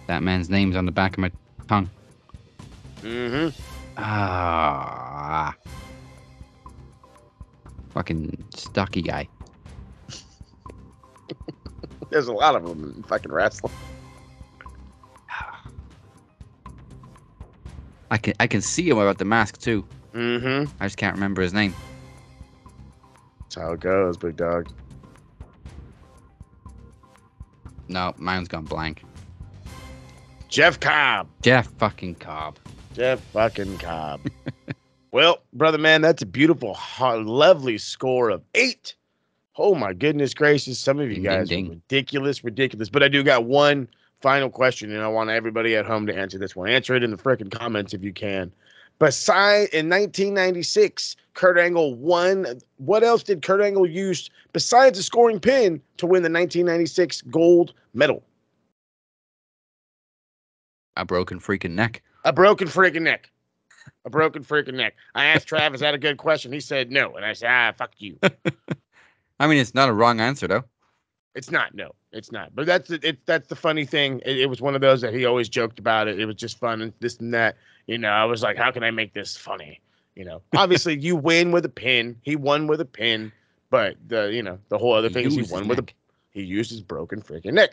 That man's name's on the back of my tongue. Mm-hmm. Fucking stocky guy. There's a lot of them in fucking wrestling. I can see him without the mask too. Mm-hmm. I just can't remember his name. That's how it goes, big dog. No, mine's gone blank. Jeff Cobb. Jeff fucking Cobb. Jeff fucking Cobb. Well, brother man, that's a beautiful, lovely score of 8. Oh my goodness gracious. Some of you Ding, guys ding, are ding. ridiculous. But I do got one final question, and I want everybody at home to answer this one. Answer it in the freaking comments if you can. In 1996, Kurt Angle won. What else did Kurt Angle use besides a scoring pin to win the 1996 gold medal? A broken freaking neck. A broken freaking neck. A broken freaking neck. I asked Travis, is that a good question? He said no. And I said, fuck you. I mean, it's not a wrong answer, though. It's not. No, it's not. But that's the funny thing. It was one of those that he always joked about it. It was just fun and this and that. You know, I was like, how can I make this funny? You know, obviously you win with a pin. He won with a pin. But the whole other thing is he won with he used his broken freaking neck.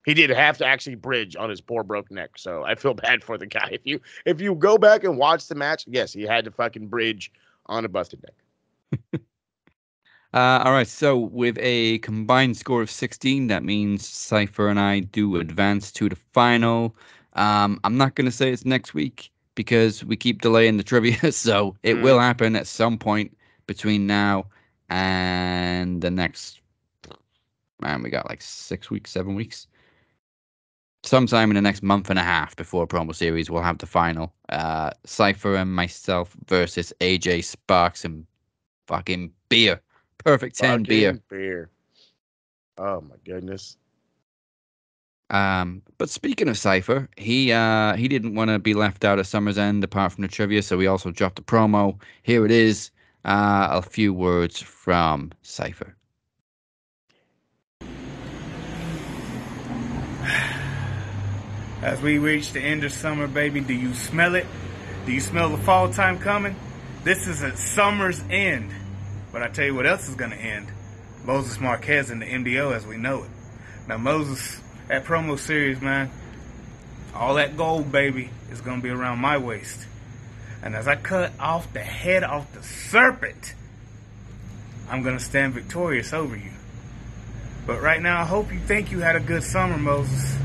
He did have to actually bridge on his poor broke neck, so I feel bad for the guy. If you go back and watch the match, yes, he had to fucking bridge on a busted neck. All right, so with a combined score of 16, that means Cypher and I do advance to the final. I'm not going to say it's next week because we keep delaying the trivia, so it will happen at some point between now and the next. Man, we got like 6 weeks, 7 weeks. Sometime in the next month and a half before promo series, we'll have the final. Cypher and myself versus AJ Sparks and fucking beer. Perfect 10 beer. Oh my goodness. But speaking of Cypher, he didn't want to be left out of Summer's End apart from the trivia, so he also dropped a promo. Here it is. A few words from Cypher. As we reach the end of summer, baby, do you smell it? Do you smell the fall time coming? This is at summer's end. But I tell you what else is going to end. Moses Marquez and the MDO as we know it. Now, Moses, that promo series, man, all that gold, baby, is going to be around my waist. And as I cut off the head off the serpent, I'm going to stand victorious over you. But right now, I hope you think you had a good summer, Moses.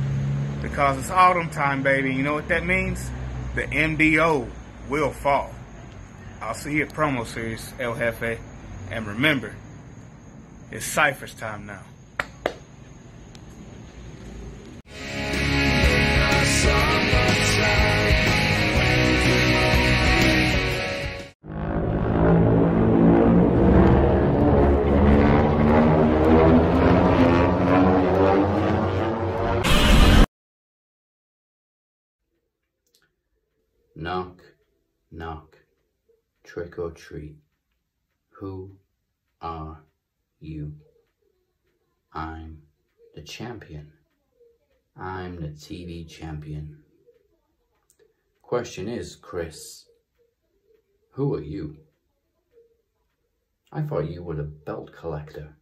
Because it's autumn time, baby. You know what that means? The MDO will fall. I'll see you at promo series, El Jefe. And remember, it's Cypher's time now. Knock, knock, trick or treat. Who are you? I'm the champion. I'm the TV champion. Question is, Chris, who are you? I thought you were the belt collector.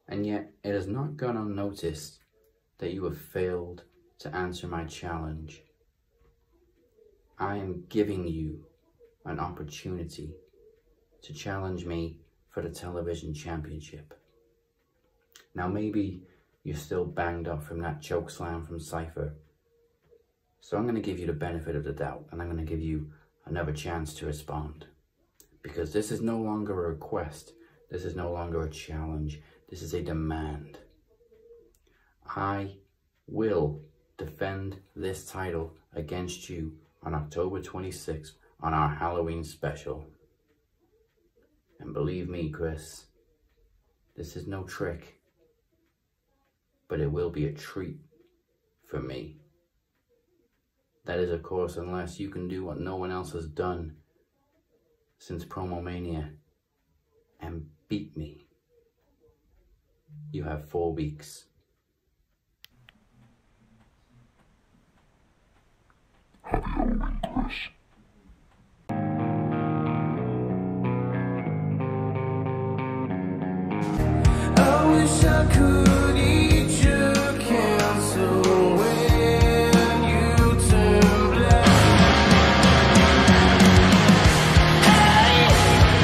And yet it has not gone unnoticed that you have failed to answer my challenge. I am giving you an opportunity to challenge me for the television championship. Now maybe you're still banged up from that choke slam from Cypher. So I'm going to give you the benefit of the doubt, and I'm going to give you another chance to respond. Because this is no longer a request. This is no longer a challenge. This is a demand. I will defend this title against you on October 26th on our Halloween special. And believe me, Chris, this is no trick, but it will be a treat for me. That is, of course, unless you can do what no one else has done since Promo Mania and beat me. You have 4 weeks. I wish I could eat your cancer when you turn black. Hey,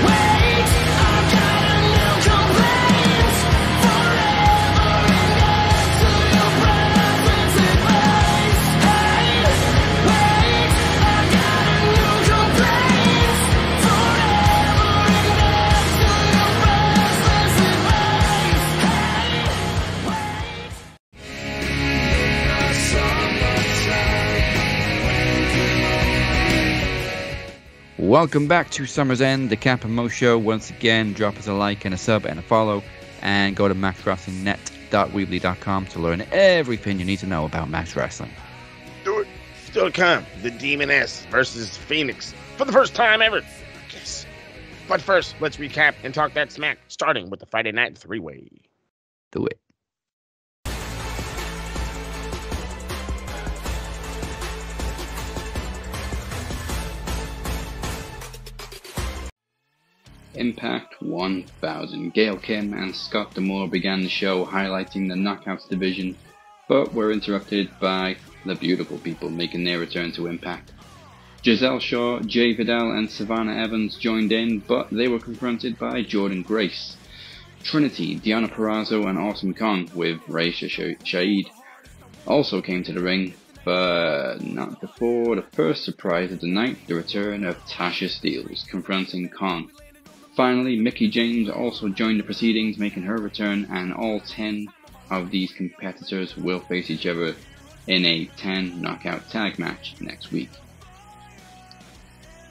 wait, I've got a new complaint. Forever indebted to your presence advice. Hey, wait, I've got a new complaint. Forever indebted to your presence advice. Welcome back to Summer's End, the Cap and Mo Show. Once again, drop us a like and a sub and a follow, and go to maxwrestlingnet.weebly.com to learn everything you need to know about Max Wrestling. Do it. Still to come, the Demoness versus Phoenix for the first time ever. Yes. But first, let's recap and talk that smack, starting with the Friday Night 3-Way. Do it. Impact 1000. Gail Kim and Scott D'Amore began the show highlighting the Knockouts division, but were interrupted by the beautiful people making their return to Impact. Giselle Shaw, Jay Vidal and Savannah Evans joined in, but they were confronted by Jordan Grace. Trinity, Deonna Purrazzo and Awesome Kong with Raisha Shahid also came to the ring, but not before the first surprise of the night, the return of Tasha Steelz confronting Kong. Finally, Mickie James also joined the proceedings, making her return, and all 10 of these competitors will face each other in a 10 knockout tag match next week.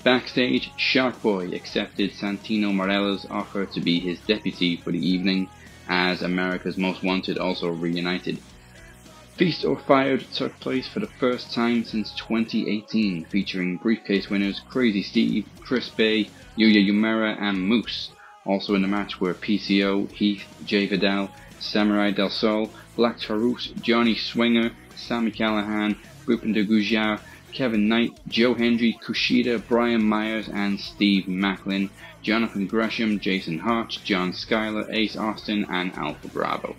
Backstage, Sharkboy accepted Santino Marella's offer to be his deputy for the evening, as America's Most Wanted also reunited. Feast or Fired took place for the first time since 2018, featuring briefcase winners Crazy Steve, Chris Bay, Yuya Uemura and Moose. Also in the match were PCO, Heath, Jay Vidal, Samurai Del Sol, Black Taurus, Johnny Swinger, Sami Callihan, Bhupinder Gujjar, Kevin Knight, Joe Hendry, Kushida, Brian Myers and Steve Macklin, Jonathan Gresham, Jason Hart, John Schuyler, Ace Austin and Alpha Bravo.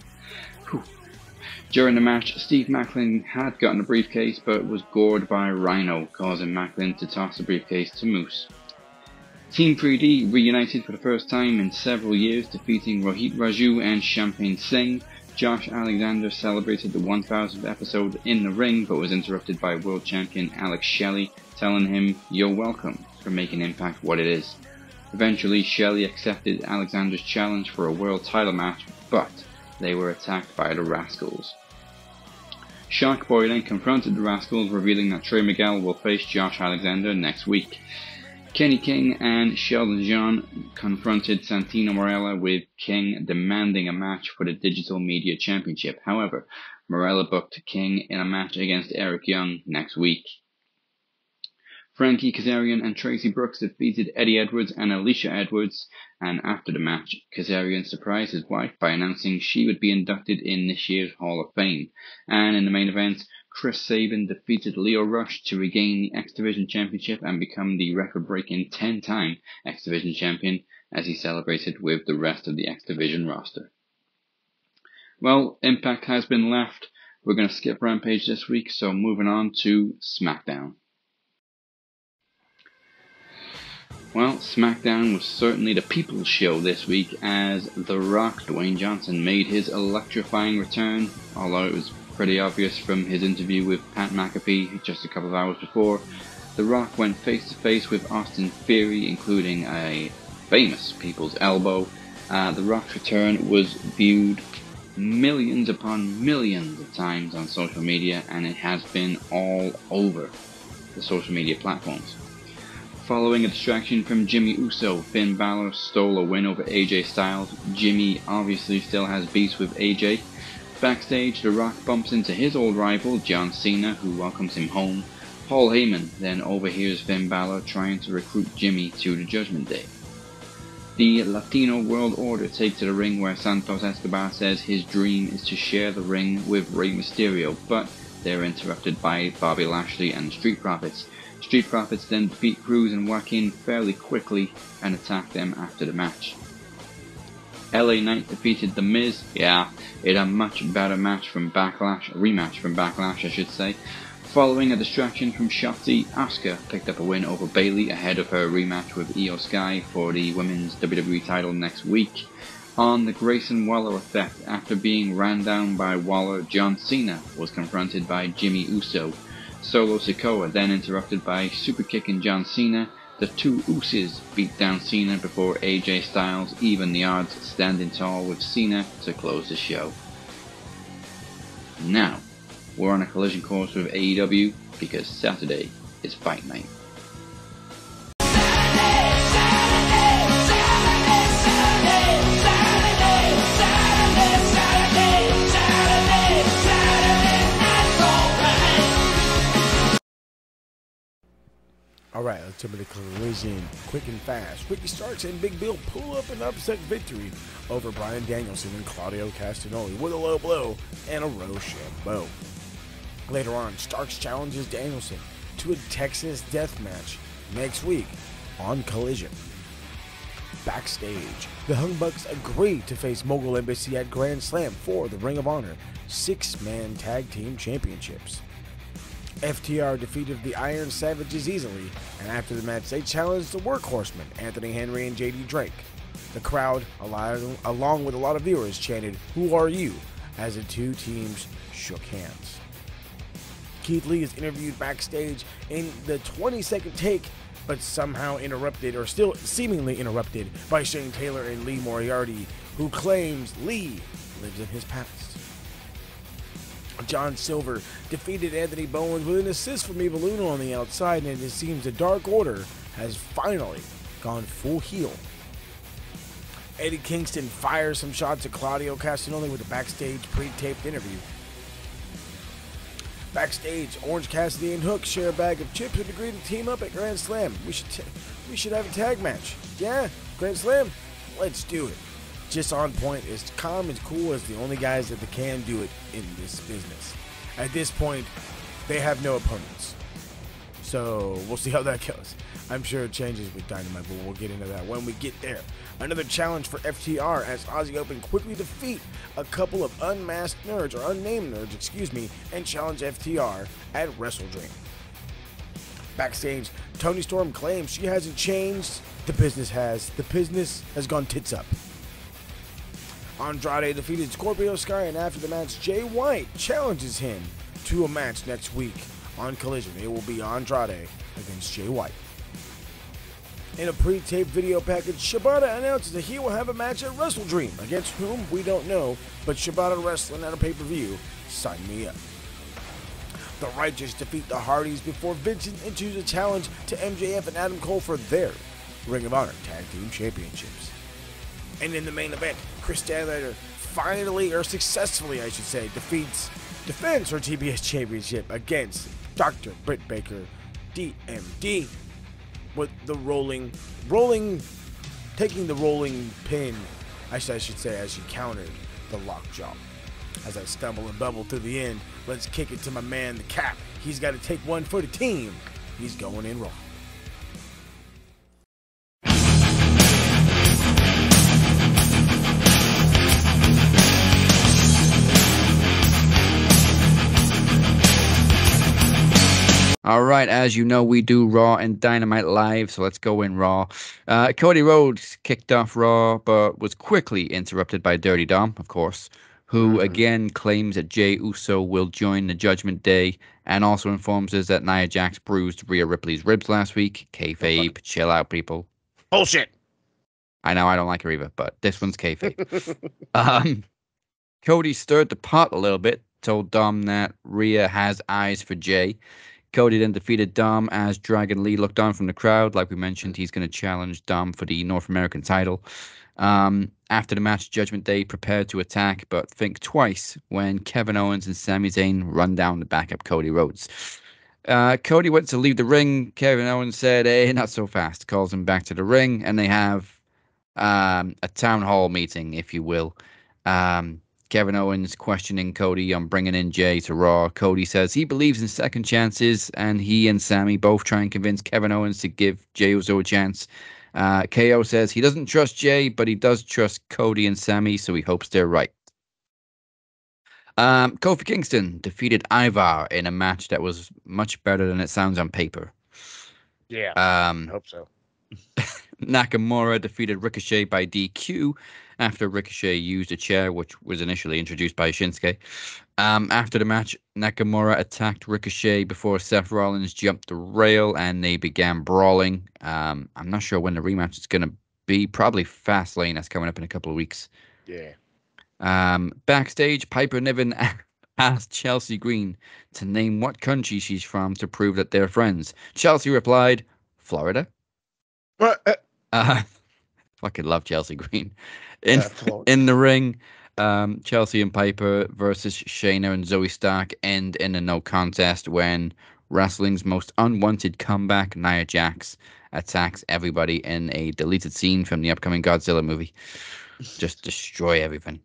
During the match, Steve Macklin had gotten a briefcase but was gored by Rhino, causing Macklin to toss the briefcase to Moose. Team 3D reunited for the first time in several years, defeating Rohit Raju and Champagne Singh. Josh Alexander celebrated the 1000th episode in the ring, but was interrupted by world champion Alex Shelley, telling him, "You're welcome," for making Impact what it is. Eventually, Shelley accepted Alexander's challenge for a world title match, but they were attacked by the Rascals. Sharkboy then confronted the Rascals, revealing that Trey Miguel will face Josh Alexander next week. Kenny King and Sheldon Jean confronted Santino Marella, with King demanding a match for the Digital Media Championship. However, Marella booked King in a match against Eric Young next week. Frankie Kazarian and Tracy Brooks defeated Eddie Edwards and Alicia Edwards, and after the match, Kazarian surprised his wife by announcing she would be inducted in this year's Hall of Fame. And in the main event, Chris Sabin defeated Leo Rush to regain the X Division Championship and become the record-breaking 10-time X Division Champion as he celebrated with the rest of the X Division roster. Well, Impact has been left. We're going to skip Rampage this week, so moving on to SmackDown. Well, SmackDown was certainly the people's show this week as The Rock, Dwayne Johnson, made his electrifying return, although it was pretty obvious from his interview with Pat McAfee just a couple of hours before. The Rock went face-to-face with Austin Theory, including a famous people's elbow. The Rock's return was viewed millions upon millions of times on social media, and it has been all over the social media platforms. Following a distraction from Jimmy Uso, Finn Balor stole a win over AJ Styles. Jimmy obviously still has beef with AJ. Backstage, The Rock bumps into his old rival, John Cena, who welcomes him home. Paul Heyman then overhears Finn Balor trying to recruit Jimmy to the Judgment Day. The Latino World Order take to the ring where Santos Escobar says his dream is to share the ring with Rey Mysterio, but they're interrupted by Bobby Lashley and the Street Profits. Street Profits then defeat Cruz and Joaquin fairly quickly and attack them after the match. LA Knight defeated The Miz. Yeah, it had a much better match from Backlash, rematch from Backlash I should say. Following a distraction from Shotzi, Asuka picked up a win over Bayley ahead of her rematch with Io Sky for the Women's WWE title next week. On the Grayson Waller effect, after being ran down by Waller, John Cena was confronted by Jimmy Uso. Solo Sikoa then interrupted by superkicking John Cena. The two Usos beat down Cena before AJ Styles evened the odds, standing tall with Cena to close the show. Now, we're on a collision course with AEW because Saturday is Fight Night. All right, let's jump into collision quick and fast. Ricky Starks and Big Bill pull up an upset victory over Bryan Danielson and Claudio Castagnoli with a low blow and a Rochambeau. Later on, Starks challenges Danielson to a Texas death match next week on Collision. Backstage, the Young Bucks agree to face Mogul Embassy at Grand Slam for the Ring of Honor 6-man tag team championships. FTR defeated the Iron Savages easily, and after the match they challenged the Workhorsemen, Anthony Henry and JD Drake. The crowd, along with a lot of viewers, chanted, "Who are you?" as the two teams shook hands. Keith Lee is interviewed backstage in the 22nd take, but somehow interrupted, or still seemingly interrupted, by Shane Taylor and Lee Moriarty, who claims Lee lives in his past. John Silver defeated Anthony Bowens with an assist from Evil Uno on the outside, and it seems the Dark Order has finally gone full heel. Eddie Kingston fires some shots at Claudio Castagnoli with a backstage pre-taped interview. Backstage, Orange Cassidy and Hook share a bag of chips and agree to team up at Grand Slam. We should have a tag match. Yeah, Grand Slam? Let's do it. Just on point, as calm and cool as the only guys that can do it in this business. At this point, they have no opponents. So we'll see how that goes. I'm sure it changes with Dynamite, but we'll get into that when we get there. Another challenge for FTR as Aussie Open quickly defeat a couple of unmasked nerds, or unnamed nerds, and challenge FTR at WrestleDream. Backstage, Toni Storm claims she hasn't changed. The business has. The business has gone tits up. Andrade defeated Scorpio Sky, and after the match, Jay White challenges him to a match next week on Collision. It will be Andrade against Jay White. In a pre-taped video package, Shibata announces that he will have a match at WrestleDream, against whom we don't know, but Shibata wrestling at a pay-per-view, sign me up. The Righteous defeat the Hardys before Vincent issues a challenge to MJF and Adam Cole for their Ring of Honor Tag Team Championships. And in the main event, Chris Statlander finally, or successfully I should say, defends her TBS Championship against Dr. Britt Baker, DMD with the taking the rolling pin, I should say, as she countered the lockjaw. As I stumble and bubble through the end, let's kick it to my man, the Cap. He's got to take one for the team. He's going in Raw. All right, as you know, we do Raw and Dynamite live, so let's go in Raw. Cody Rhodes kicked off Raw, but was quickly interrupted by Dirty Dom, of course, who again claims that Jey Uso will join the Judgment Day, and also informs us that Nia Jax bruised Rhea Ripley's ribs last week. Kayfabe, chill out, people. Bullshit. I know I don't like her either, but this one's kayfabe. Cody stirred the pot a little bit, told Dom that Rhea has eyes for Jey. Cody then defeated Dom as Dragon Lee looked on from the crowd. Like we mentioned, he's going to challenge Dom for the North American title. After the match, Judgment Day prepared to attack, but think twice when Kevin Owens and Sami Zayn run down to back up Cody Rhodes. Cody went to leave the ring. Kevin Owens said, hey, not so fast. Calls him back to the ring, and they have a town hall meeting, if you will. Kevin Owens questioning Cody on bringing in Jey to Raw. Cody says he believes in second chances, and he and Sami both try and convince Kevin Owens to give Jey Uso a chance. KO says he doesn't trust Jey, but he does trust Cody and Sami, so he hopes they're right. Kofi Kingston defeated Ivar in a match that was much better than it sounds on paper. Yeah, I hope so. Nakamura defeated Ricochet by DQ after Ricochet used a chair, which was initially introduced by Shinsuke. After the match, Nakamura attacked Ricochet before Seth Rollins jumped the rail and they began brawling. I'm not sure when the rematch is going to be. Probably Fastlane. That's coming up in a couple of weeks. Yeah. Backstage, Piper Niven asked Chelsea Green to name what country she's from to prove that they're friends. Chelsea replied, Florida. Fucking love Chelsea Green. In the ring, Chelsea and Piper versus Shayna and Zoe Stark end in a no contest when wrestling's most unwanted comeback, Nia Jax, attacks everybody in a deleted scene from the upcoming Godzilla movie. Just destroy everything.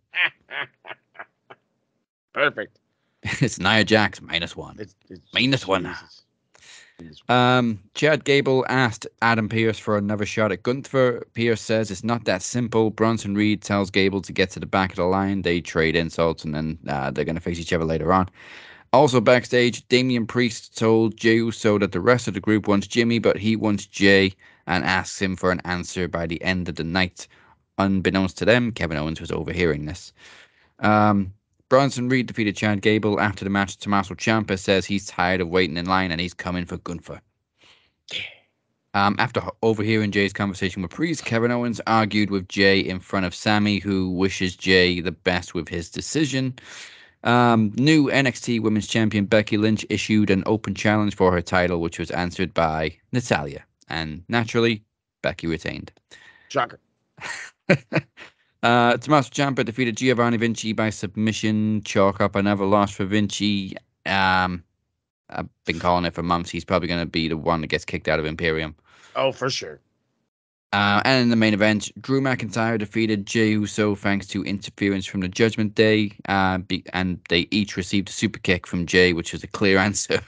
Perfect. It's Nia Jax -1. It's -1. Jesus. Chad Gable asked Adam Pearce for another shot at Gunther. Pearce says it's not that simple. Bronson Reed tells Gable to get to the back of the line. They trade insults, and then they're going to face each other later on. Also backstage, Damian Priest told Jey Uso that the rest of the group wants Jimmy, but he wants Jey, and asks him for an answer by the end of the night. Unbeknownst to them, Kevin Owens was overhearing this. Bronson Reed defeated Chad Gable. After the match, Tommaso Ciampa says he's tired of waiting in line and he's coming for Gunther. After overhearing Jay's conversation with Priest, Kevin Owens argued with Jey in front of Sami, who wishes Jey the best with his decision. New NXT Women's Champion Becky Lynch issued an open challenge for her title, which was answered by Natalya. And naturally, Becky retained. Shocker. Tommaso Ciampa defeated Giovanni Vinci by submission. Chalk up another loss for Vinci. I've been calling it for months. He's probably going to be the one that gets kicked out of Imperium. Oh, for sure. And in the main event, Drew McIntyre defeated Jey Uso thanks to interference from the Judgment Day. And they each received a super kick from Jey, which was a clear answer.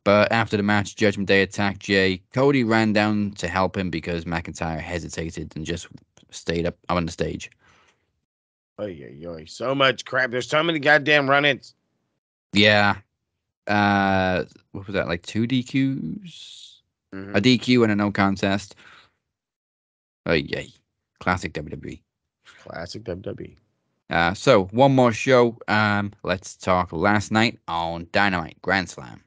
But after the match, Judgment Day attacked Jey. Cody ran down to help him because McIntyre hesitated and just stayed up on the stage. Oy. So much crap. There's so many goddamn run-ins. Yeah. What was that, like 2 DQs? Mm-hmm. A DQ and a no contest. Oh, yay. Classic WWE. Classic WWE. So, one more show. Let's talk last night on Dynamite Grand Slam.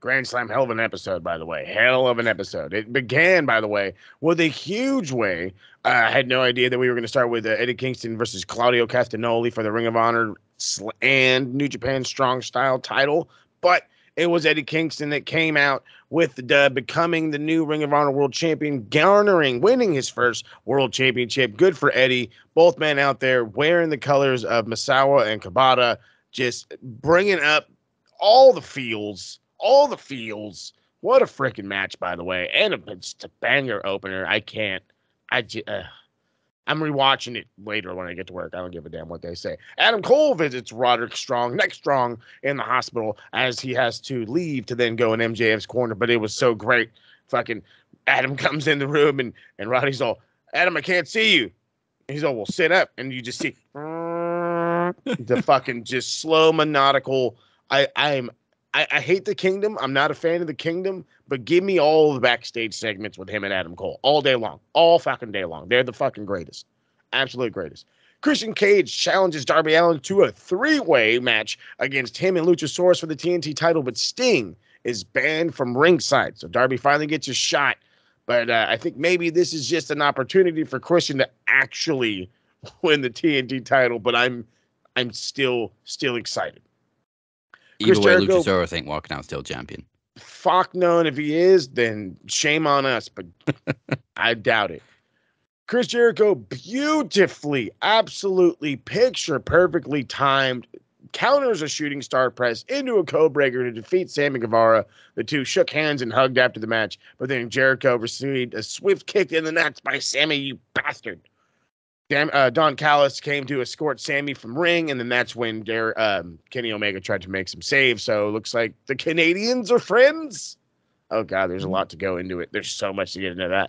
Grand Slam, hell of an episode, by the way. Hell of an episode. It began, by the way, with a huge way. I had no idea that we were going to start with Eddie Kingston versus Claudio Castagnoli for the Ring of Honor and New Japan Strong Style title. But It was Eddie Kingston that came out with the dub, becoming the new Ring of Honor World Champion, winning his first World Championship. Good for Eddie. Both men out there wearing the colors of Misawa and Kabata, just bringing up all the feels. What a freaking match, by the way. And it's a banger opener. I'm rewatching it later when I get to work. I don't give a damn what they say. Adam Cole visits Roderick Strong, Neck Strong, in the hospital as he has to leave to then go in MJF's corner. But it was so great. Fucking Adam comes in the room and Roddy's all, Adam, I can't see you. And he's all, well, sit up. And you just see the fucking just slow, monodical. I hate the Kingdom. I'm not a fan of the Kingdom, but give me all the backstage segments with him and Adam Cole all day long, all fucking day long. They're the fucking greatest, absolute greatest. Christian Cage challenges Darby Allin to a 3-way match against him and Luchasaurus for the TNT title, but Sting is banned from ringside. So Darby finally gets a shot, but I think maybe this is just an opportunity for Christian to actually win the TNT title. But I'm still excited. Either way, Jericho, Luchasaurus ain't walking out still champion. Fuck known. If he is, then shame on us, but I doubt it. Chris Jericho beautifully, absolutely picture perfectly timed, counters a shooting star press into a code breaker to defeat Sammy Guevara. The two shook hands and hugged after the match, but then Jericho received a swift kick in the nuts by Sammy, you bastard. Don Callis came to escort Sammy from ring, and then that's when Kenny Omega tried to make some saves. So it looks like the Canadians are friends. Oh, God, there's a lot to go into it. There's so much to get into that.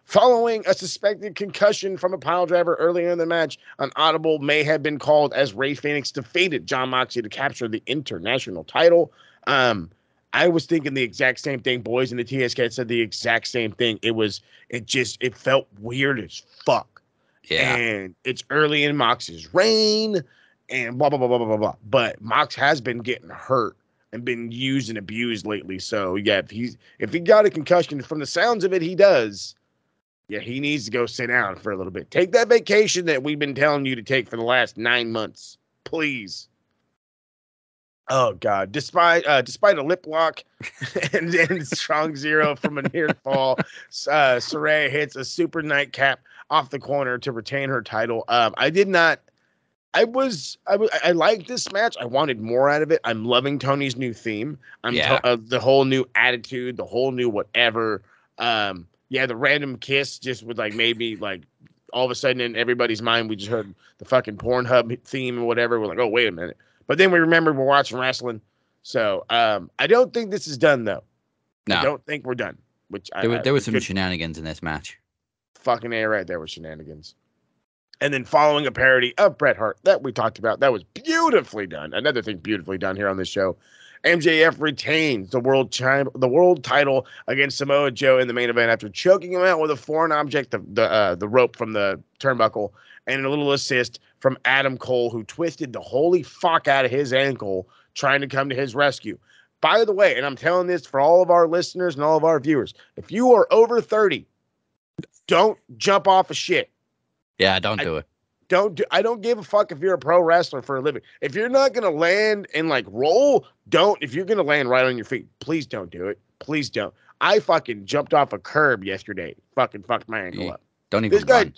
Following a suspected concussion from a pile driver earlier in the match, an audible may have been called as Rey Fénix defeated Jon Moxley to capture the international title. I was thinking the exact same thing. Boys in the TSK said the exact same thing. It felt weird as fuck. Yeah. And it's early in Mox's reign and blah, blah, blah, blah, blah, blah. But Mox has been getting hurt and been used and abused lately. So, yeah, if he got a concussion, from the sounds of it, he does. Yeah, he needs to go sit down for a little bit. Take that vacation that we've been telling you to take for the last 9 months. Please. Oh, God. Despite a lip lock and then strong zero from a near fall, Saraya hits a super nightcap off the corner to retain her title. I like this match. I wanted more out of it. I'm loving Tony's new theme. The whole new attitude, the whole new whatever. The random kiss just would maybe all of a sudden in everybody's mind, we just heard the fucking Pornhub theme or whatever. We're like, oh, wait a minute. But then we remembered we're watching wrestling. So I don't think this is done, though. No. I don't think we're done. There was some shenanigans in this match. Fucking A right there with shenanigans. And then following a parody of Bret Hart that we talked about, that was beautifully done. Another thing beautifully done here on this show. MJF retains the world title against Samoa Joe in the main event after choking him out with a foreign object, the rope from the turnbuckle, and a little assist from Adam Cole, who twisted the holy fuck out of his ankle trying to come to his rescue. By the way, and I'm telling this for all of our listeners and all of our viewers, if you are over 30, don't jump off of shit. Yeah, don't do it. I don't give a fuck if you're a pro wrestler for a living. If you're not going to land and roll, don't. If you're going to land right on your feet, please don't do it. Please don't. I fucking jumped off a curb yesterday. Fucking fucked my ankle up. Don't even run.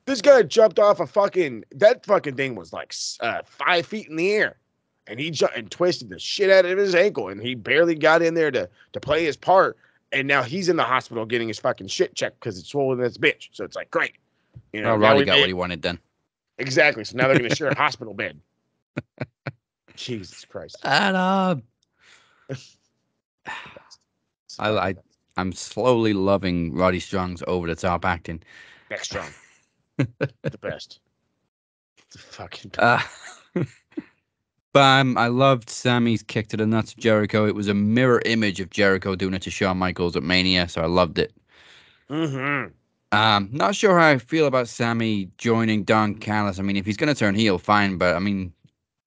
This guy jumped off that fucking thing was 5 feet in the air. And he jumped and twisted the shit out of his ankle. And he barely got in there to play his part. And now he's in the hospital getting his fucking shit checked because it's swollen as a bitch. So it's great. Roddy got what he wanted then. Exactly. So now they're going to share a hospital bed. Jesus Christ. Adam. I'm slowly loving Roddy Strong's over-the-top acting. Next Strong. The best. The fucking best. I loved Sammy's kick to the nuts of Jericho. It was a mirror image of Jericho doing it to Shawn Michaels at Mania, so I loved it. Mm-hmm. Not sure how I feel about Sammy joining Don Callis. I mean, if he's going to turn heel, fine. But, I mean,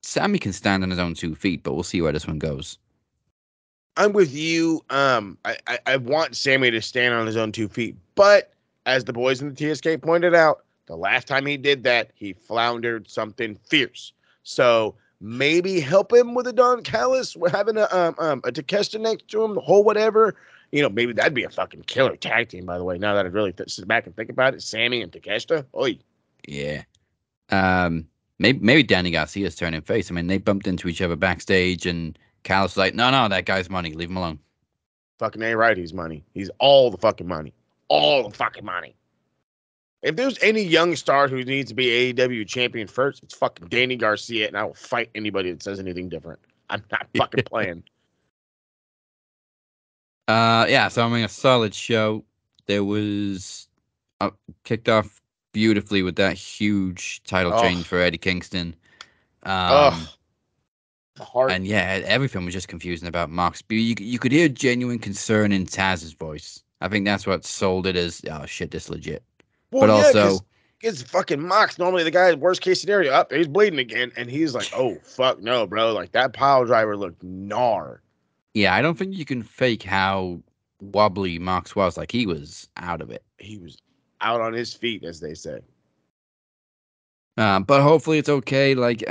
Sammy can stand on his own 2 feet, but we'll see where this one goes. I'm with you. I want Sammy to stand on his own 2 feet. But, as the boys in the TSK pointed out, the last time he did that, he floundered something fierce. So, maybe help him with a Don Callis. We're having a Takeshita next to him, the whole whatever. You know, maybe that'd be a fucking killer tag team, by the way. Now that I really sit back and think about it, Sammy and Takeshita. Oi. Yeah. Maybe Danny Garcia's turning face. I mean, they bumped into each other backstage, and Callis was like, no, that guy's money. Leave him alone. Fucking ain't right. He's money. He's all the fucking money. All the fucking money. If there's any young star who needs to be AEW champion first, it's fucking Danny Garcia, and I will fight anybody that says anything different. I'm not fucking playing. Yeah, so I mean, a solid show. There was kicked off beautifully with that huge title change for Eddie Kingston. Heart. And yeah, everything was just confusing about Mox. You could hear genuine concern in Taz's voice. I think that's what sold it as, oh shit, this legit. Well, but yeah, also, it's fucking Mox. Normally, the guy, worst case scenario, up, he's bleeding again, and he's like, "Oh fuck, no, bro!" Like that pile driver looked gnar. Yeah, I don't think you can fake how wobbly Mox was. Like he was out of it. He was out on his feet, as they say. But hopefully it's okay. Like,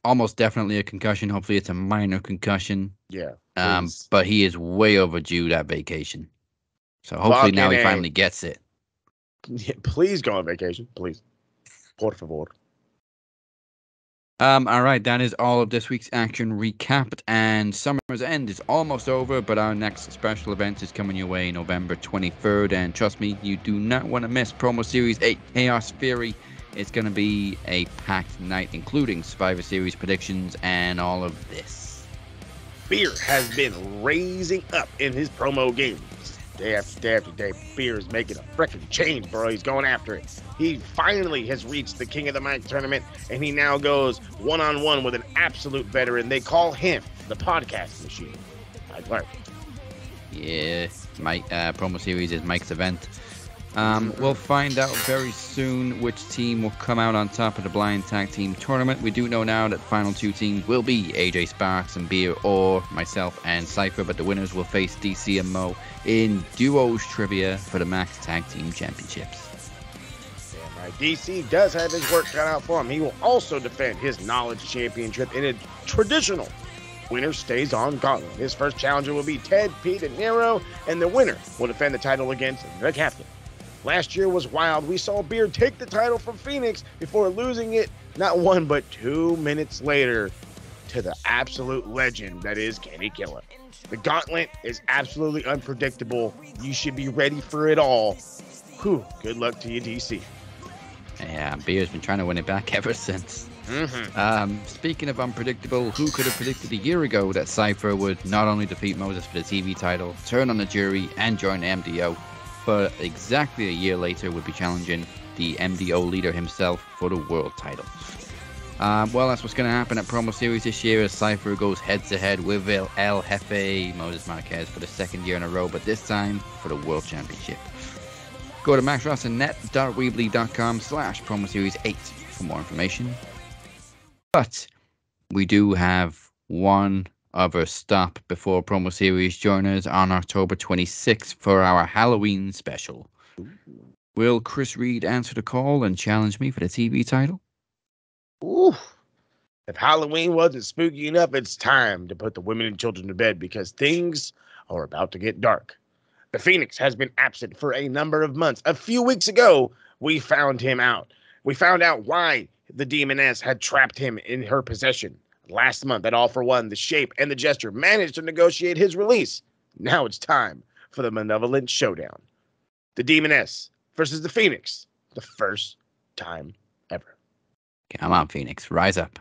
almost definitely a concussion. Hopefully it's a minor concussion. Yeah. But he is way overdue that vacation. So hopefully now he finally gets it. Yeah, please go on vacation, please. Por favor. All right, that is all of this week's action recapped, and Summer's End is almost over, but our next special event is coming your way November 23rd, and trust me, you do not want to miss Promo Series 8 Chaos Fury. It's going to be a packed night, including Survivor Series predictions and all of this. Beer has been raising up in his promo games. Day after day after day, Beer is making a freaking change, bro. He's going after it. He finally has reached the King of the Mic tournament, and he now goes one-on-one with an absolute veteran. They call him the Podcast Machine. I've learned. Yeah, Mike. Promo Series is Mike's event. We'll find out very soon which team will come out on top of the Blind Tag Team Tournament. We do know now that the final two teams will be AJ Sparks and Beer, or myself and Cypher, but the winners will face DC and Mo in Duos Trivia for the Max Tag Team Championships. Yeah, right. DC does have his work cut out for him. He will also defend his Knowledge Championship in a traditional winner stays on gauntlet. His first challenger will be Ted, Pete, and Nero, and the winner will defend the title against the Captain. Last year was wild. We saw Beard take the title from Phoenix before losing it not 1 but 2 minutes later to the absolute legend that is Kenny Killer. The gauntlet is absolutely unpredictable. You should be ready for it all. Whew, good luck to you, DC. Yeah, Beer's been trying to win it back ever since. Speaking of unpredictable, who could have predicted a year ago that Cypher would not only defeat Moses for the TV title, turn on the jury, and join MDO, but exactly a year later would be challenging the MDO leader himself for the world title. Well, that's what's going to happen at Promo Series this year as Cypher goes head-to-head with El Jefe Moses Marquez for the second year in a row, but this time for the World Championship. Go to maxwrestling.weebly.com/Promo Series 8 for more information. But we do have one other stop before Promo Series. Join us on October 26th for our Halloween special. Will Chris Reed answer the call and challenge me for the TV title? Ooh. If Halloween wasn't spooky enough, it's time to put the women and children to bed because things are about to get dark. The Phoenix has been absent for a number of months. A few weeks ago, we found him out. We found out why the Demoness had trapped him in her possession. Last month at All For One, the Shape and the Gesture managed to negotiate his release. Now it's time for the Malevolent Showdown. The Demoness versus the Phoenix. The first time ever. Come on, Phoenix. Rise up.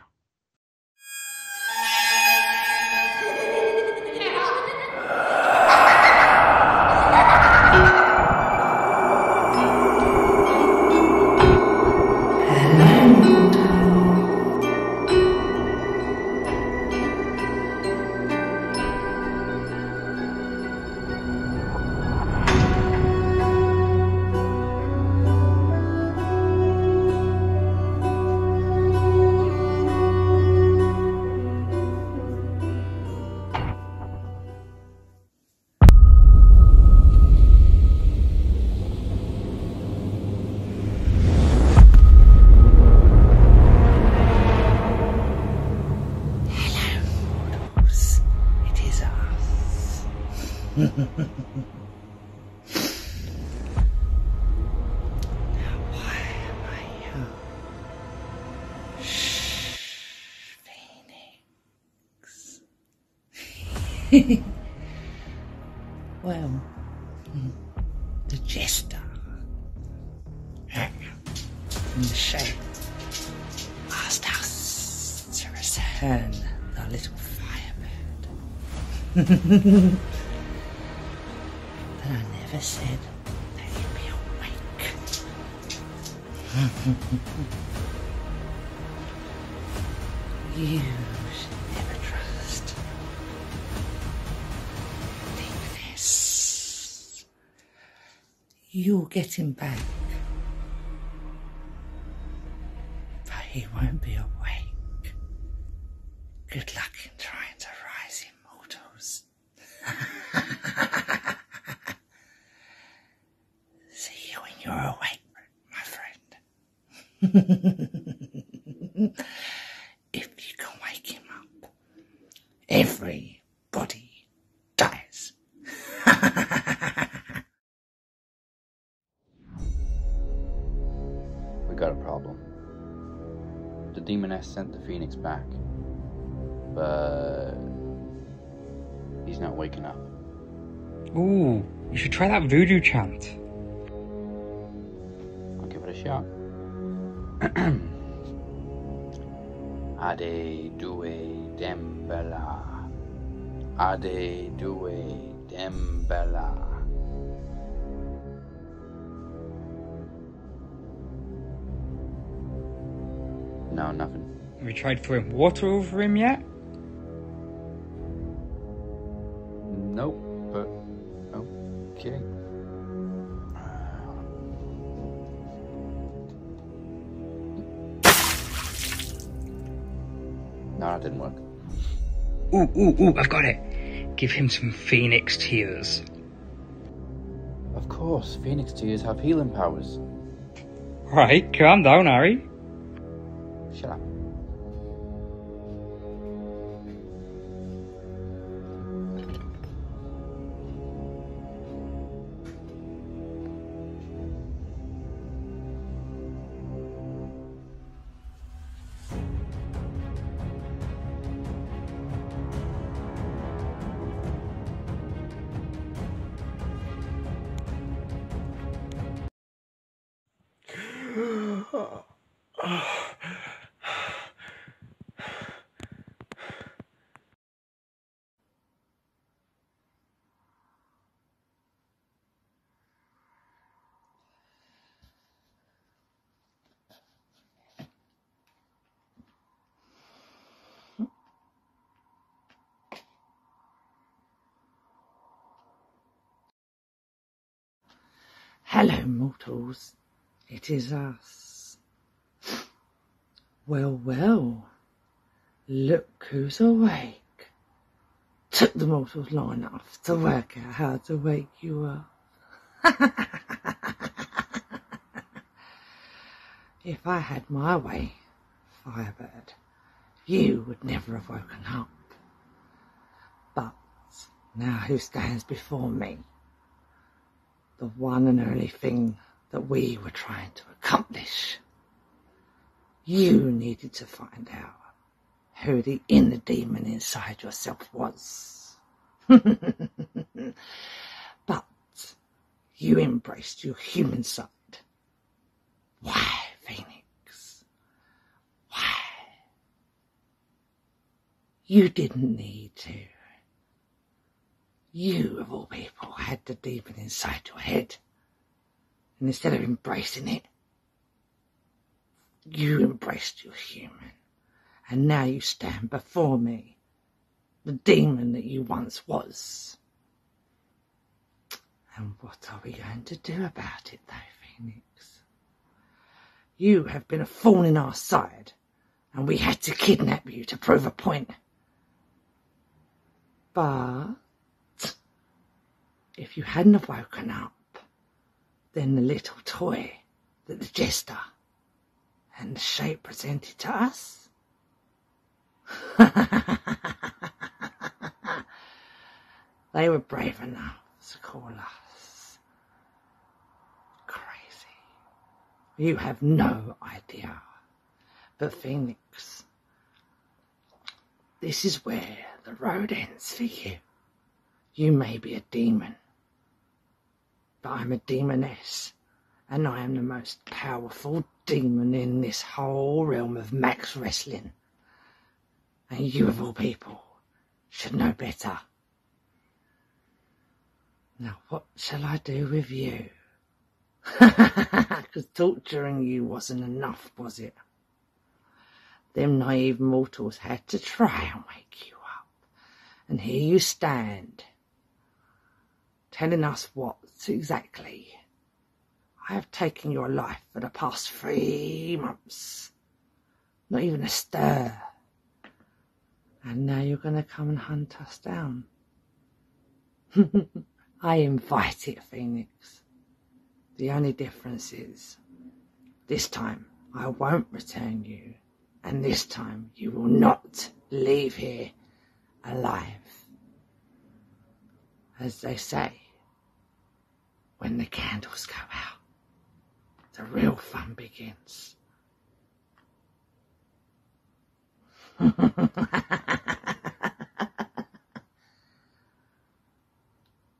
why am I here? Shh, Phoenix. Well, the jester and the shape asked us to return the little firebird. But I never said that he'd be awake. You should never trust Demoness. You'll get him back. But he won't be awake. Good luck in trying to rise, immortals. See you when you're awake, my friend. If you can wake him up, everybody dies. We got a problem. The Demoness sent the Phoenix back, but he's not waking up. Ooh, you should try that voodoo chant. I'll give it a shot. Ade due dembella. Ade due dembella. No, nothing. Have you tried throwing water over him yet? Nope, but okay. No, that didn't work. Ooh, I've got it. Give him some Phoenix tears. Of course, Phoenix tears have healing powers. Right, calm down, Harry. Shut up. Hello, mortals. It is us. Well, look who's awake. Took the mortals long enough to work out how to wake you up. If I had my way, Firebird, you would never have woken up. But now who stands before me? The one and only thing that we were trying to accomplish. You needed to find out who the inner demon inside yourself was. But you embraced your human side. Why, Phoenix? Why? You didn't need to. You, of all people, had the demon inside your head. And instead of embracing it, you embraced your human. And now you stand before me, the demon that you once was. And what are we going to do about it, though, Phoenix? You have been a thorn in our side, and we had to kidnap you to prove a point. But if you hadn't have woken up, then the little toy that the jester and the shape presented to us, they were brave enough to call us crazy. You have no idea. But Phoenix, this is where the road ends for you. You may be a demon, but I'm a demoness, and I am the most powerful demon in this whole realm of Max Wrestling. And you of all people should know better. Now what shall I do with you? Because torturing you wasn't enough, was it? Them naive mortals had to try and wake you up. And here you stand, telling us what exactly. I have taken your life for the past 3 months. Not even a stir. And now you're going to come and hunt us down. I invite it, Phoenix. The only difference is, this time I won't return you. And this time you will not leave here alive. As they say, when the candles go out, the real fun begins.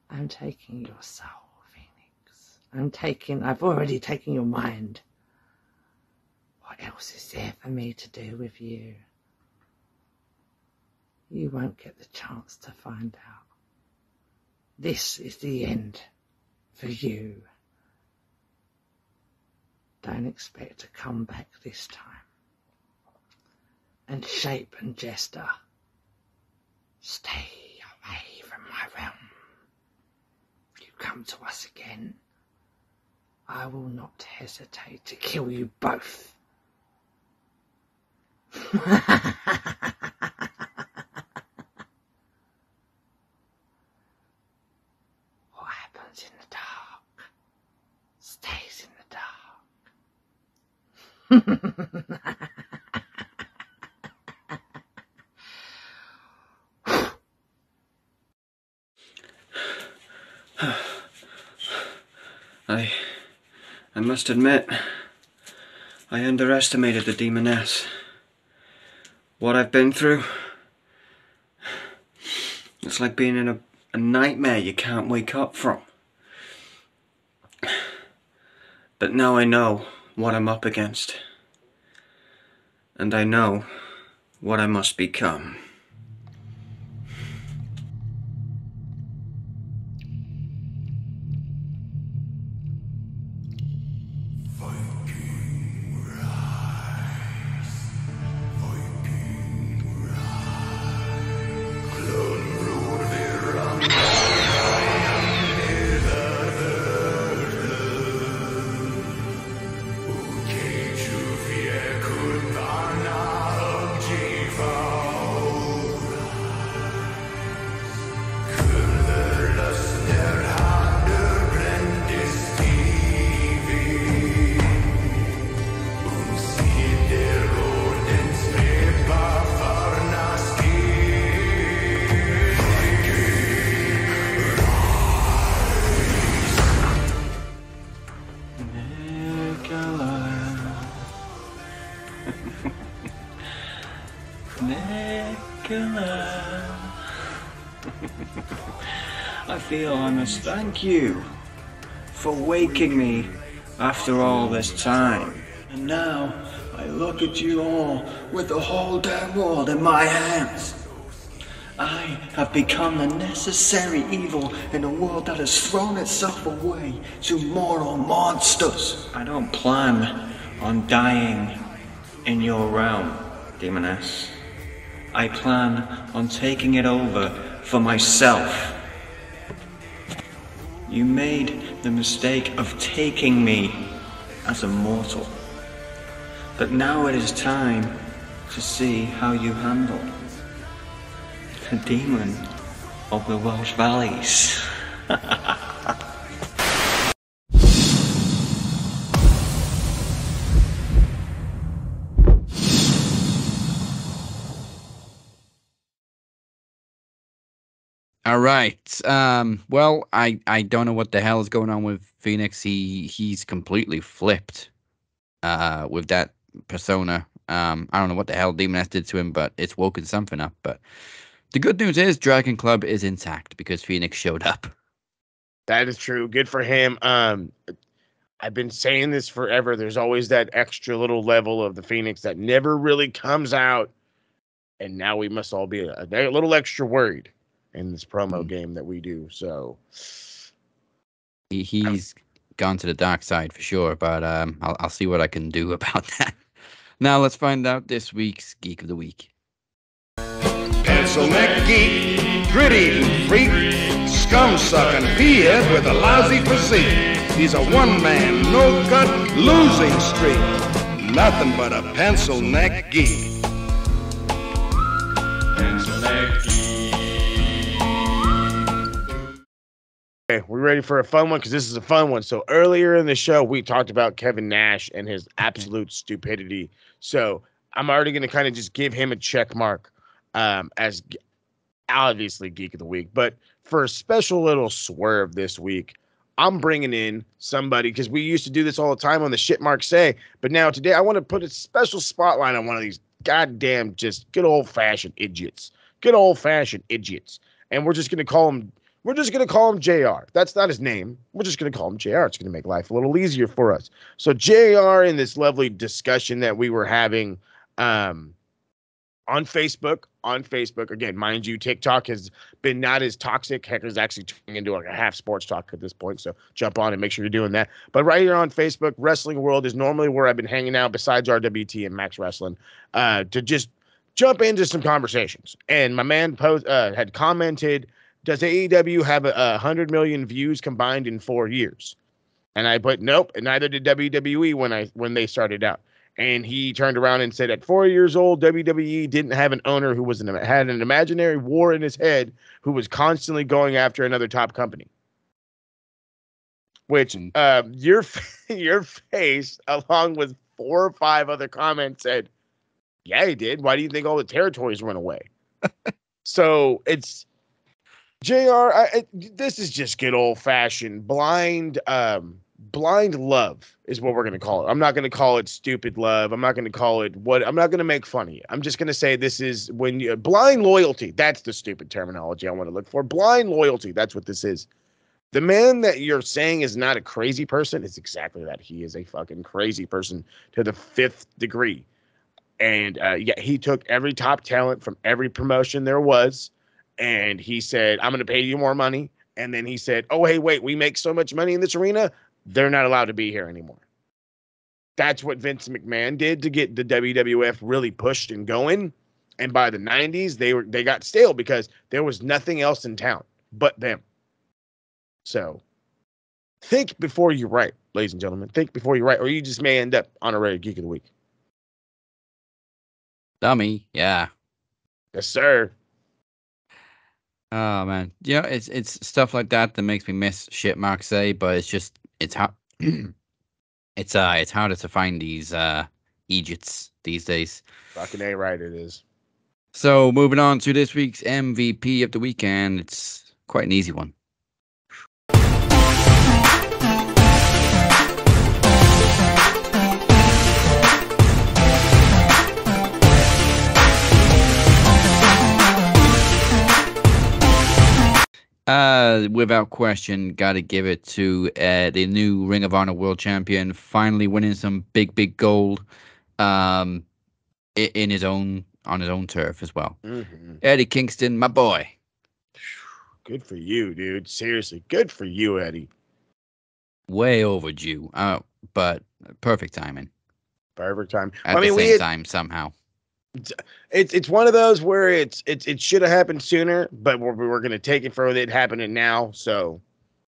I'm taking your soul, Phoenix. I've already taken your mind. What else is there for me to do with you? You won't get the chance to find out. This is the end for you. Don't expect to come back this time. And Shape and Jester, stay away from my realm. If you come to us again, I will not hesitate to kill you both. What happens in the dark stays in the dark. I must admit, I underestimated the Demoness. What I've been through, it's like being in a nightmare you can't wake up from. But now I know what I'm up against, and I know what I must become. I feel I must thank you for waking me after all this time. And now I look at you all with the whole damn world in my hands. I have become the necessary evil in a world that has thrown itself away to moral monsters. I don't plan on dying in your realm, Demoness. I plan on taking it over for myself. You made the mistake of taking me as a mortal. But now it is time to see how you handle the demon of the Welsh Valleys. All right. Well, I don't know what the hell is going on with Phoenix. He's completely flipped with that persona. I don't know what the hell Demoness did to him, but it's woken something up. But the good news is Dragon Club is intact because Phoenix showed up. That is true. Good for him. I've been saying this forever. There's always that extra little level of the Phoenix that never really comes out. And now we must all be a little extra worried in this promo game that we do. So He's gone to the dark side for sure, but I'll see what I can do about that. Now let's find out this week's Geek of the Week. Pencil neck geek, grit-eating freak, scum-sucking peahead with a lousy physique. He's a one-man, no-cut, losing streak. Nothing but a pencil neck geek. Pencil neck geek. okay, we're ready for a fun one because this is a fun one. So earlier in the show, we talked about Kevin Nash and his absolute stupidity. So I'm already going to kind of just give him a check mark as obviously Geek of the Week. But for a special little swerve this week, I'm bringing in somebody because we used to do this all the time on the Shit Mark Say. But now today, I want to put a special spotlight on one of these goddamn just good old-fashioned idiots. Good old-fashioned idiots. And we're just going to call him... We're just going to call him JR. That's not his name. We're just going to call him JR. It's going to make life a little easier for us. So JR, in this lovely discussion that we were having on Facebook, again, mind you, TikTok has been not as toxic. Heck, it's actually turning into like a half sports talk at this point. So jump on and make sure you're doing that. But right here on Facebook, Wrestling World is normally where I've been hanging out besides RWT and Max Wrestling to just jump into some conversations. And my man had commented, does AEW have 100 million views combined in 4 years? And I put nope, and neither did WWE when they started out. And he turned around and said, at 4 years old, WWE didn't have an owner who had an imaginary war in his head who was constantly going after another top company. Which your face, along with 4 or 5 other comments, said, yeah, he did. Why do you think all the territories went away? So it's JR, this is just good old-fashioned blind love is what we're going to call it. I'm not going to call it stupid love. I'm not going to call it I'm not going to make fun of you. I'm just going to say this is blind loyalty. That's the stupid terminology I want to look for. Blind loyalty. That's what this is. The man that you're saying is not a crazy person is exactly that. He is a fucking crazy person to the 5th degree. And he took every top talent from every promotion there was. And he said, I'm going to pay you more money. And then he said, oh, hey, wait, we make so much money in this arena, they're not allowed to be here anymore. That's what Vince McMahon did to get the WWF really pushed and going. And by the 90s, they got stale because there was nothing else in town but them. So think before you write, ladies and gentlemen. Think before you write, or you just may end up on a regular Geek of the Week. Dummy, yeah. Yes, sir. Oh man, it's stuff like that makes me miss Shit Mark Say, but it's hard. It's harder to find these idiots these days. Fucking A right, it is. So moving on to this week's MVP of the weekend, it's quite an easy one. Without question, gotta give it to the new Ring of Honor World Champion, finally winning some big gold, on his own turf as well. Mm-hmm. Eddie Kingston, my boy. Good for you, dude. Seriously, good for you, Eddie. Way overdue, but perfect timing. Perfect time. At the same time, somehow. It's one of those where it should have happened sooner, but we're going to take it for it happening now. So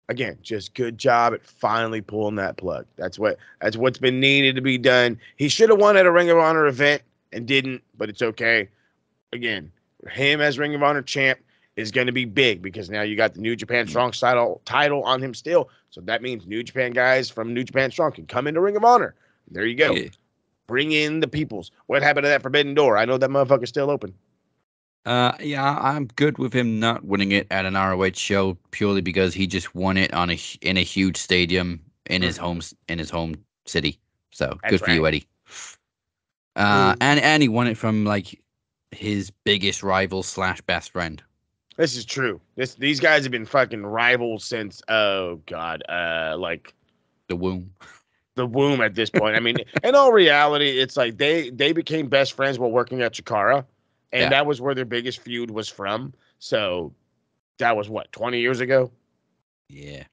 again, just good job at finally pulling that plug. That's what's been needed to be done. He should have won at a Ring of Honor event and didn't, but it's okay. Again, him as Ring of Honor champ is going to be big because now you got the New Japan Strong title on him still. So that means New Japan guys from New Japan Strong can come into Ring of Honor. There you go. Yeah. Bring in the peoples. What happened to that Forbidden Door? I know that motherfucker's still open. Yeah, I'm good with him not winning it at an ROH show purely because he just won it in a huge stadium in his home city. So That's good for you, right. Eddie. And he won it from like his biggest rival / best friend. This is true. These guys have been fucking rivals since like The womb. the womb at this point. I mean, in all reality, it's like they became best friends while working at Chikara, and Yeah. that was where their biggest feud was from. So that was what, 20 years ago? Yeah,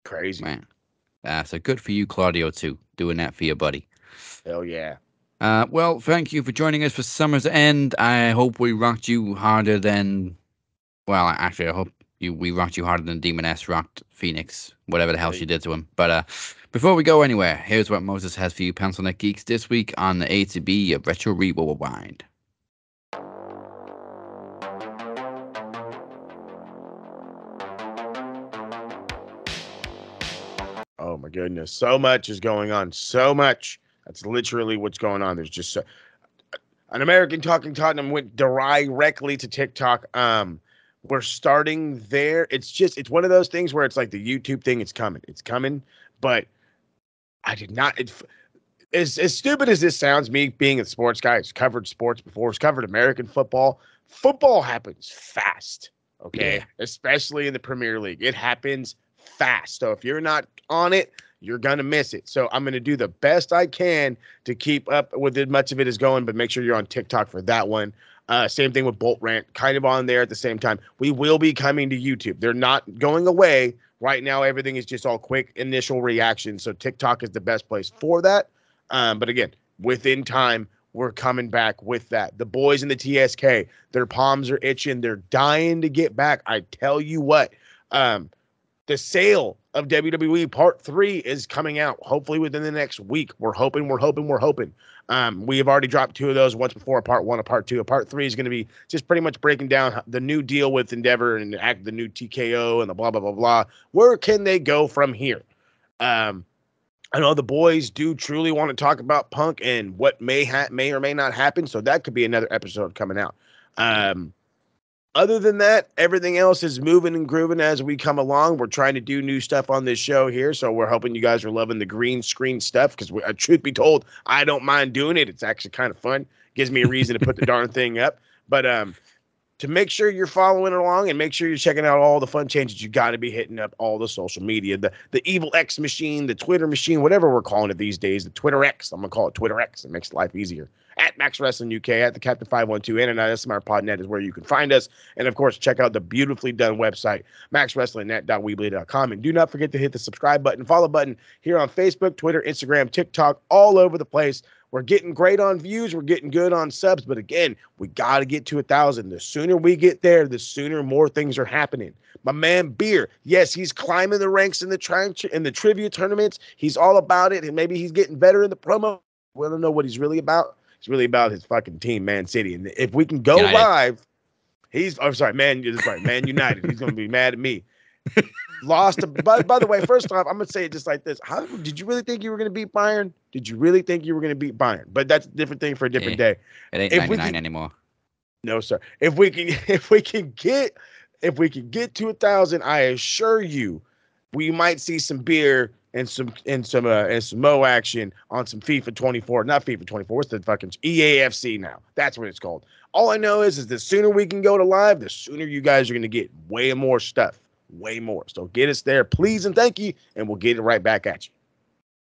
Crazy. man. So good for you, Claudio, too, doing that for your buddy. Hell yeah. Well, thank you for joining us for Summer's End. I hope we rocked you harder than. Well, actually, I hope we rocked you harder than Demoness rocked Phoenix, whatever the hell she did to him. But before we go anywhere, here's what Moses has for you, Pencil Neck Geeks, this week on the A to B of Retro Rewind. Oh my goodness. So much is going on. So much. That's literally what's going on. There's just an American Talking Tottenham went directly to TikTok. We're starting there. It's one of those things where it's like the YouTube thing. It's coming. But I did not. As stupid as this sounds, me being a sports guy, it's covered sports before. It's covered American football. Football happens fast. Okay, Yeah. especially in the Premier League, it happens fast. So if you're not on it, you're gonna miss it. So I'm gonna do the best I can to keep up with as much of it as going, but make sure you're on TikTok for that one. Same thing with Bolt Rant, kind of on there at the same time. We will be coming to YouTube. They're not going away right now. Everything is just all quick initial reactions. So TikTok is the best place for that. But again, within time, we're coming back with that. The boys in the TSK, their palms are itching. They're dying to get back. I tell you what, the sale of WWE Part 3 is coming out hopefully within the next week. We're hoping. We have already dropped 2 of those once before, a Part 1, a Part 2. A Part 3 is going to be just pretty much breaking down the new deal with Endeavor and the new TKO and the blah, blah, blah, blah. Where can they go from here? I know the boys do truly want to talk about Punk and what may or may not happen, so that could be another episode coming out. Other than that, everything else is moving and grooving as we come along. We're trying to do new stuff on this show here, so we're hoping you guys are loving the green screen stuff because, truth be told, I don't mind doing it. It's actually kind of fun. Gives me a reason to put the darn thing up. But to make sure you're following along and make sure you're checking out all the fun changes, you got to be hitting up all the social media, the Evil X machine, the Twitter machine, whatever we're calling it these days, the Twitter X. I'm going to call it Twitter X. It makes life easier. At Max Wrestling UK, at the Captain 512, and at SMRPodNet is where you can find us. And of course, check out the beautifully done website, maxwrestlingnet.weebly.com. And do not forget to hit the subscribe button, follow button here on Facebook, Twitter, Instagram, TikTok, all over the place. We're getting great on views. We're getting good on subs. But again, we got to get to 1,000. The sooner we get there, the sooner more things are happening. My man Beer, yes, he's climbing the ranks in the trivia tournaments. He's all about it. And maybe he's getting better in the promo. We don't know what he's really about. He's really about his fucking team, Man City. And if we can go live, Man United. He's going to be mad at me. Lost. By the way, first off, I'm going to say it just like this. How did you really think you were going to beat Bayern? Did you really think you were going to beat Bayern? But that's a different thing for a different day. It ain't 99 anymore. No, sir. If we can get to 1,000, I assure you, we might see some beer and some Mo action on some FIFA 24. Not FIFA 24. It's the fucking EAFC now. That's what it's called. All I know is the sooner we can go to live, the sooner you guys are going to get way more stuff. Way more. So get us there, please, and thank you, and we'll get it right back at you.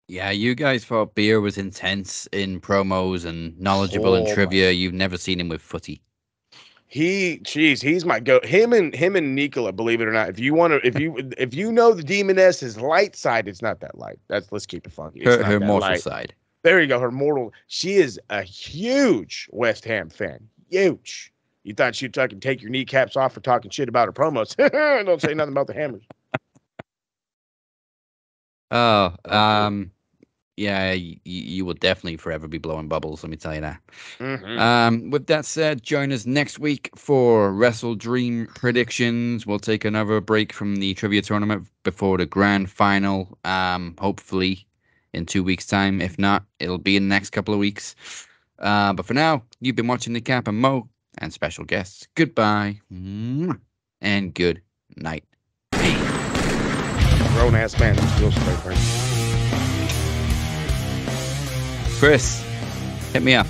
Yeah, you guys thought Beer was intense in promos and knowledgeable in trivia. You've never seen him with footy. He's my go. Him and Nicola, believe it or not. If you know the Demoness, his light side, it's not that light. Let's keep it funky. It's Her mortal side. There you go. Her mortal. She is a huge West Ham fan. Huge. You thought she'd fucking take your kneecaps off for talking shit about her promos. Don't say nothing about the Hammers. Yeah, you will definitely forever be blowing bubbles, let me tell you that. Mm-hmm. With that said, join us next week for Wrestle Dream predictions. We'll take another break from the trivia tournament before the grand final, hopefully in 2 weeks' time. If not, it'll be in the next couple of weeks. But for now, you've been watching The Cap and Mo. and special guests. Goodbye and good night. Grown ass man feels right. Chris, hit me up.